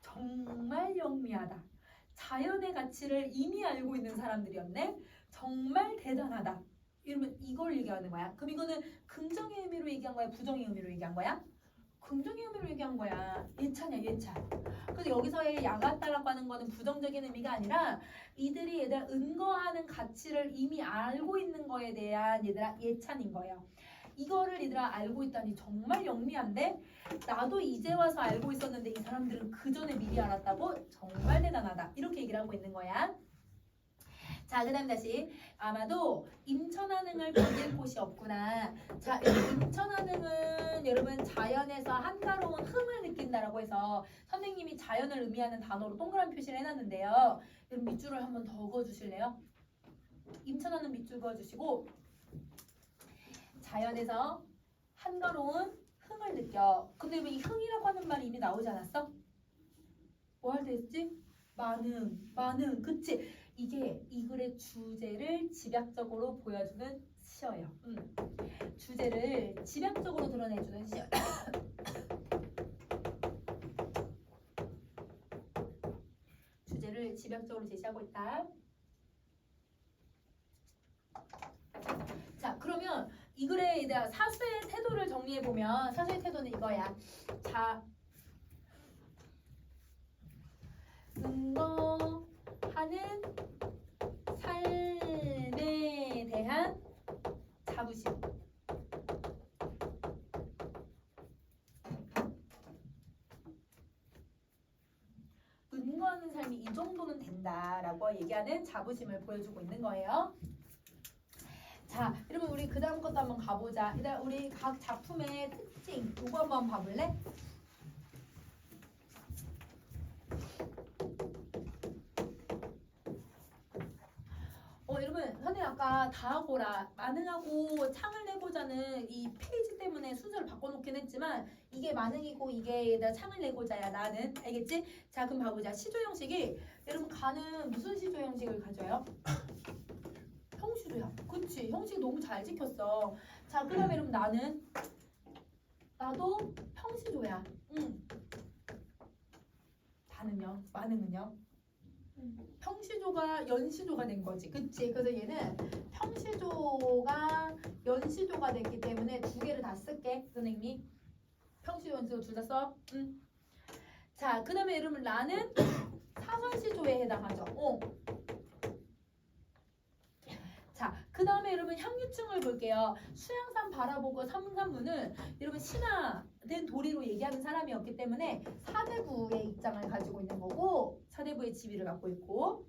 정말 영리하다. 자연의 가치를 이미 알고 있는 사람들이었네. 정말 대단하다. 이러면 이걸 얘기하는 거야. 그럼 이거는 긍정의 의미로 얘기한 거야? 부정의 의미로 얘기한 거야? 긍정의 의미로 얘기한 거야. 예찬이야, 예찬. 그래서 여기서의 야갔다라고 하는 거는 부정적인 의미가 아니라 이들이 얘들아 은거하는 가치를 이미 알고 있는 거에 대한 얘들아 예찬인 거예요. 이거를 얘들아 알고 있다니 정말 영리한데? 나도 이제 와서 알고 있었는데 이 사람들은 그 전에 미리 알았다고? 정말 대단하다. 이렇게 얘기를 하고 있는 거야. 자, 그 다음 다시 아마도 임천하능을 견딜 곳이 없구나. 자, 임천하능은 여러분 자연에서 한가로운 흥을 느낀다라고 해서 선생님이 자연을 의미하는 단어로 동그라미 표시를 해놨는데요. 여러분 밑줄을 한번 더 그어주실래요? 임천하능 밑줄 그어주시고 자연에서 한가로운 흥을 느껴. 근데 왜 이 흥이라고 하는 말이 이미 나오지 않았어? 뭐 할 때 했지? 만흥, 그치? 이게 이 글의 주제를 집약적으로 보여주는 시어예요. 주제를 집약적으로 드러내주는 시어. 주제를 집약적으로 제시하고 있다. 자, 그러면 이 글의 사수의 태도를 정리해보면 사수의 태도는 이거야. 자, 은거하는 삶에 대한 자부심. 은거하는 삶이 이 정도는 된다라고 얘기하는 자부심을 보여주고 있는 거예요. 자, 여러분 우리 그 다음 것도 한번 가보자. 일단 우리 각 작품의 특징 이거 한번 봐볼래? 여러분 선생님 아까 다하고라 만흥하고 창을 내고자는 이 페이지 때문에 순서를 바꿔놓긴 했지만 이게 만흥이고 이게 나 창을 내고자야 나는. 알겠지? 자, 그럼 봐보자. 시조 형식이 여러분 가는 무슨 시조 형식을 가져요? 형시조야. 그치? 형식 너무 잘 지켰어. 자, 그 다음에 여러분 나도 형시조야. 다는요? 만흥은요? 평시조가 연시조가 된 거지. 그치? 그래서 얘는 평시조가 연시조가 됐기 때문에 두 개를 다 쓸게. 선생님이 평시조 연시조 둘 다 써. 자, 그 다음에 여러분 라는 사관시조에 해당하죠. 자, 그 다음에 여러분 향유층을 볼게요. 수양산 바라보고 삼산문은 여러분 신화된 도리로 얘기하는 사람이었기 때문에 사대부의 입장을 가지고 있는 거고 사대부의 지위를 갖고 있고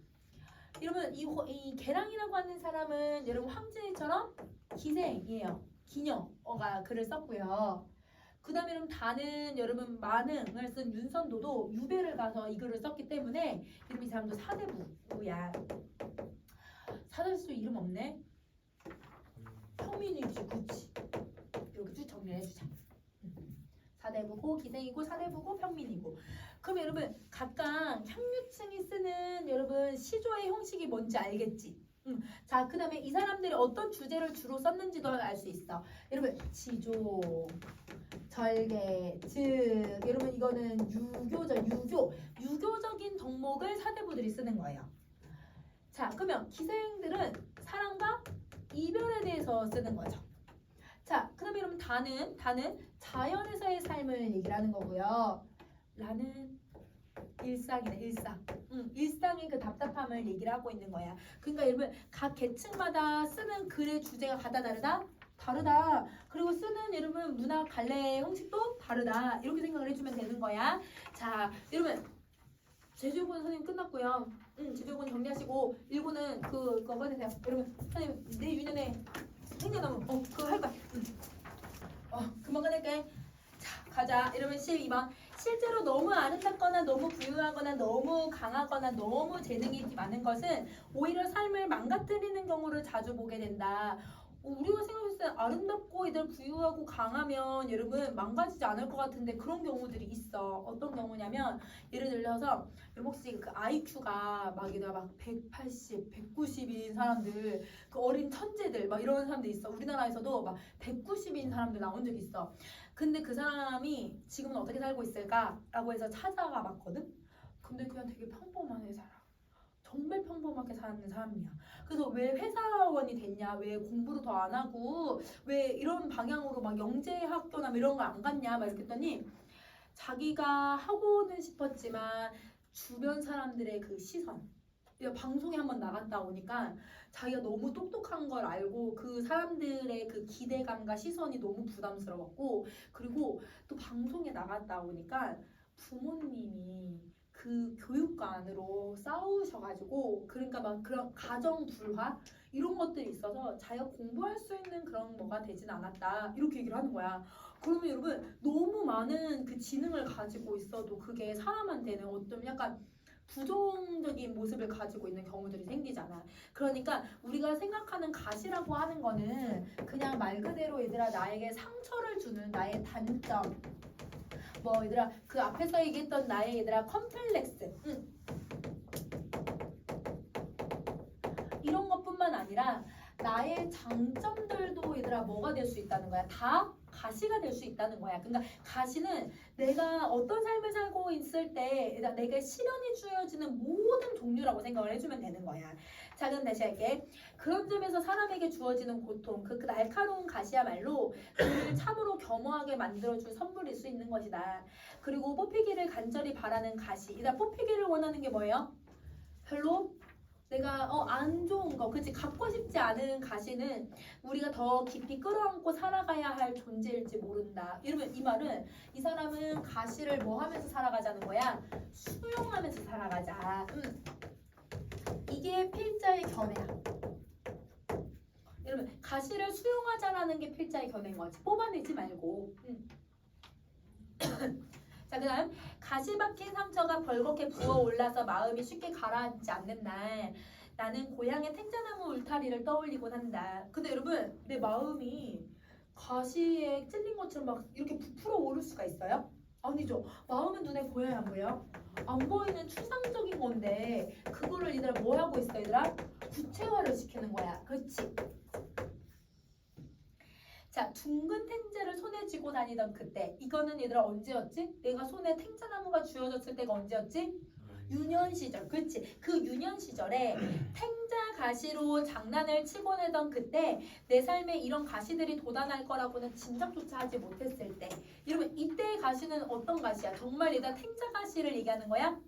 여러분 이 계랑이라고 하는 사람은 여러분 황진이처럼 기생이에요. 기녀가 글을 썼고요. 그 다음에 여러분 다는 여러분 만흥을 쓴 윤선도도 유배를 가서 이 글을 썼기 때문에 여러분 이 사람도 사대부야. 사대부도 이름 없네. 평민이지, 그치? 이렇게 쭉 정리를 해주자. 사대부고 기생이고 사대부고 평민이고. 그럼 여러분 각각 향유층이 쓰는 여러분 시조의 형식이 뭔지 알겠지? 자, 그 다음에 이 사람들이 어떤 주제를 주로 썼는지도 알 수 있어. 여러분 지조, 절개, 즉 여러분 이거는 유교적인 덕목을 사대부들이 쓰는 거예요. 자, 그러면 기생들은 사랑과 이별에 대해서 쓰는 거죠. 자, 그다음에 여러분 다는 자연에서의 삶을 얘기를 하는 거고요. 라는 일상이네, 일상. 일상의 그 답답함을 얘기를 하고 있는 거야. 그러니까 여러분 각 계층마다 쓰는 글의 주제가 같다 다르다? 다르다. 그리고 쓰는 여러분 문학 갈래 형식도 다르다. 이렇게 생각을 해주면 되는 거야. 자, 여러분 제주어권 선생님 끝났고요. 제주어권 정리하시고 일본은 그거 받으세요. 여러분 선생님 내유년에 생겨나면 그거 할 거야. 금방 끝낼게. 자, 가자. 이러면 12번. 실제로 너무 아름답거나 너무 부유하거나 너무 강하거나 너무 재능이 많은 것은 오히려 삶을 망가뜨리는 경우를 자주 보게 된다. 우리가 생각했을 때 아름답고 얘들 부유하고 강하면 여러분 망가지지 않을 것 같은데 그런 경우들이 있어. 어떤 경우냐면 예를 들어서 여러분 혹시 그 IQ가 막 180, 190인 사람들 그 어린 천재들 막 이런 사람들 있어. 우리나라에서도 막 190인 사람들 나온 적 있어. 근데 그 사람이 지금은 어떻게 살고 있을까라고 해서 찾아가 봤거든. 근데 그냥 되게 평범하게 살아. 정말 평범하게 사는 사람이야. 그래서 왜 회사원이 됐냐? 왜 공부를 더 안 하고 왜 이런 방향으로 막 영재학교나 이런 거 안 갔냐? 막 이렇게 했더니 자기가 하고는 싶었지만 주변 사람들의 그 시선. 방송에 한번 나갔다 오니까 자기가 너무 똑똑한 걸 알고 그 사람들의 그 기대감과 시선이 너무 부담스러웠고 그리고 또 방송에 나갔다 오니까 부모님이 그 교육관으로 싸우셔가지고 그러니까 막 그런 가정 불화 이런 것들이 있어서 자기가 공부할 수 있는 그런 뭐가 되진 않았다 이렇게 얘기를 하는 거야. 그러면 여러분 너무 많은 그 지능을 가지고 있어도 그게 사람한테는 어떤 약간 부정적인 모습을 가지고 있는 경우들이 생기잖아. 그러니까 우리가 생각하는 가시라고 하는 거는 그냥 말 그대로 얘들아 나에게 상처를 주는 나의 단점 뭐 얘들아 그 앞에서 얘기했던 나의 얘들아 컴플렉스 이런 것뿐만 아니라 나의 장점들도 얘들아 뭐가 될 수 있다는 거야. 다 가시가 될 수 있다는 거야. 그러니까 가시는 내가 어떤 삶을 살고 있을 때 내가 실현이 주어지는 모든 종류라고 생각을 해주면 되는 거야. 자, 그럼 다시 할게. 그런 점에서 사람에게 주어지는 고통, 그 날카로운 가시야말로 그를 참으로 겸허하게 만들어줄 선물일 수 있는 것이다. 그리고 뽑히기를 간절히 바라는 가시. 일단 뽑히기를 원하는 게 뭐예요? 별로 내가 안 좋은 거, 그치? 갖고 싶지 않은 가시는 우리가 더 깊이 끌어안고 살아가야 할 존재일지 모른다. 이러면 이 말은 이 사람은 가시를 뭐 하면서 살아가자는 거야? 수용하면서 살아가자. 이게 필자의 견해야. 여러분 가시를 수용하자라는 게 필자의 견해인 거지. 뽑아내지 말고. 자, 그다음 가시 박힌 상처가 벌겋게 부어올라서 마음이 쉽게 가라앉지 않는 날 나는 고향의 탱자나무 울타리를 떠올리곤 한다. 근데 여러분 내 마음이 가시에 찔린 것처럼 막 이렇게 부풀어 오를 수가 있어요? 아니죠. 마음은 눈에 보여야 안 보여요? 안 보이는 추상적인 건데 그거를 얘들아 뭐 하고 있어 얘들아? 구체화를 시키는 거야. 그렇지? 자, 둥근 탱자를 손에 쥐고 다니던 그때 이거는 얘들아 언제였지? 내가 손에 탱자나무가 쥐어졌을 때가 언제였지? 유년 시절. 그렇지? 그 유년 시절에 탱자 가시로 장난을 치고 내던 그때 내 삶에 이런 가시들이 돋아날 거라고는 짐작조차 하지 못했을 때 이러면 이때의 가시는 어떤 가시야? 정말 얘가 탱자 가시를 얘기하는 거야?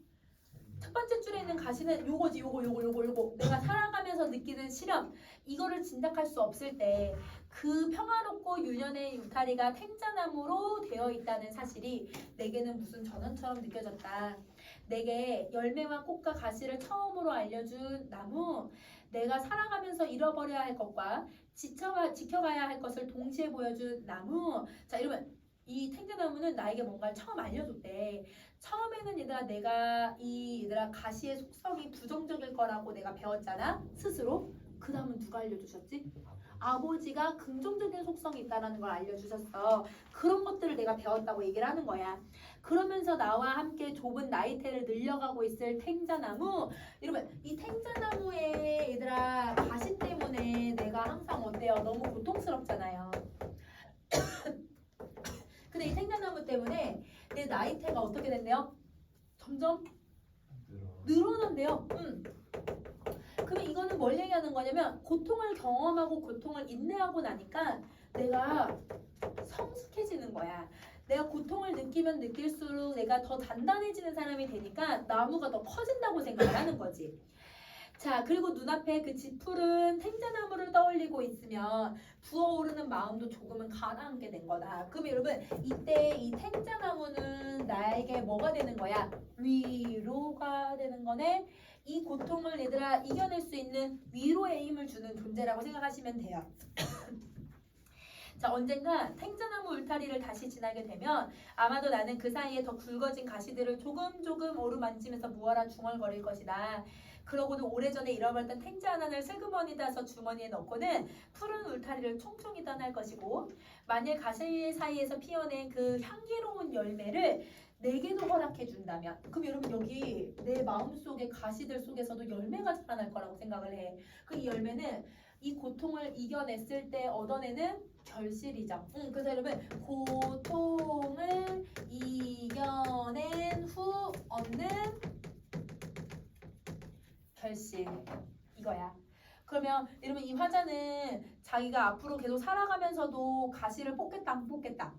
첫 번째 줄에 있는 가시는 요거지. 요거 내가 살아가면서 느끼는 시련 이거를 짐작할 수 없을 때 그 평화롭고 유년의 울타리가 탱자나무로 되어 있다는 사실이 내게는 무슨 전원처럼 느껴졌다. 내게 열매와 꽃과 가시를 처음으로 알려준 나무, 내가 살아가면서 잃어버려야 할 것과 지켜가야 할 것을 동시에 보여준 나무. 자, 이러면 이 탱자나무는 나에게 뭔가를 처음 알려줬대. 처음에는 얘들아 내가 얘들아 가시의 속성이 부정적일 거라고 내가 배웠잖아 스스로. 그 다음은 누가 알려주셨지? 아버지가 긍정적인 속성이 있다는 걸 알려주셨어. 그런 것들을 내가 배웠다고 얘기를 하는 거야. 그러면서 나와 함께 좁은 나이테를 늘려가고 있을 탱자나무. 이러면 이 탱자나무의 얘들아 가시 때문에 내가 항상 어때요? 너무 고통스럽잖아요. 근데 이 탱자나무 때문에 내 나이테가 어떻게 된대요? 점점 늘어난대요. 그러면 이거는 뭘 얘기하는 거냐면 고통을 경험하고 고통을 인내하고 나니까 내가 성숙해지는 거야. 내가 고통을 느끼면 느낄수록 내가 더 단단해지는 사람이 되니까 나무가 더 커진다고 생각을 하는 거지. 자, 그리고 눈앞에 그 짙푸른 탱자나무를 떠올리고 있으면 부어오르는 마음도 조금은 가라앉게 된 거다. 그럼 여러분, 이때 이 탱자나무는 나에게 뭐가 되는 거야? 위로가 되는 거네. 이 고통을 얘들아 이겨낼 수 있는 위로의 힘을 주는 존재라고 생각하시면 돼요. 자, 언젠가 탱자나무 울타리를 다시 지나게 되면 아마도 나는 그 사이에 더 굵어진 가시들을 조금 어루만지면서 무어라 중얼거릴 것이다. 그러고도 오래전에 잃어버렸던 탱자 하나를 슬그머니 따서 주머니에 넣고는 푸른 울타리를 총총히 떠날 것이고, 만일 가시 사이에서 피어낸 그 향기로운 열매를 내게도 허락해 준다면, 그럼 여러분 여기 내 마음속의 가시들 속에서도 열매가 자라날 거라고 생각을 해. 그 이 열매는 이 고통을 이겨냈을 때 얻어내는 결실이죠. 그래서 여러분, 고통을 이겨낸 후 얻는 결실, 이거야. 그러면 여러분, 이 화자는 자기가 앞으로 계속 살아가면서도 가시를 뽑겠다 안 뽑겠다?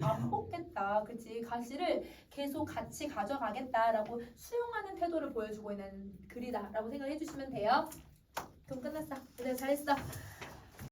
안 뽑겠다. 그치? 가시를 계속 같이 가져가겠다라고 수용하는 태도를 보여주고 있는 글이다 라고 생각해 주시면 돼요. 그럼 끝났어. 그래, 잘했어.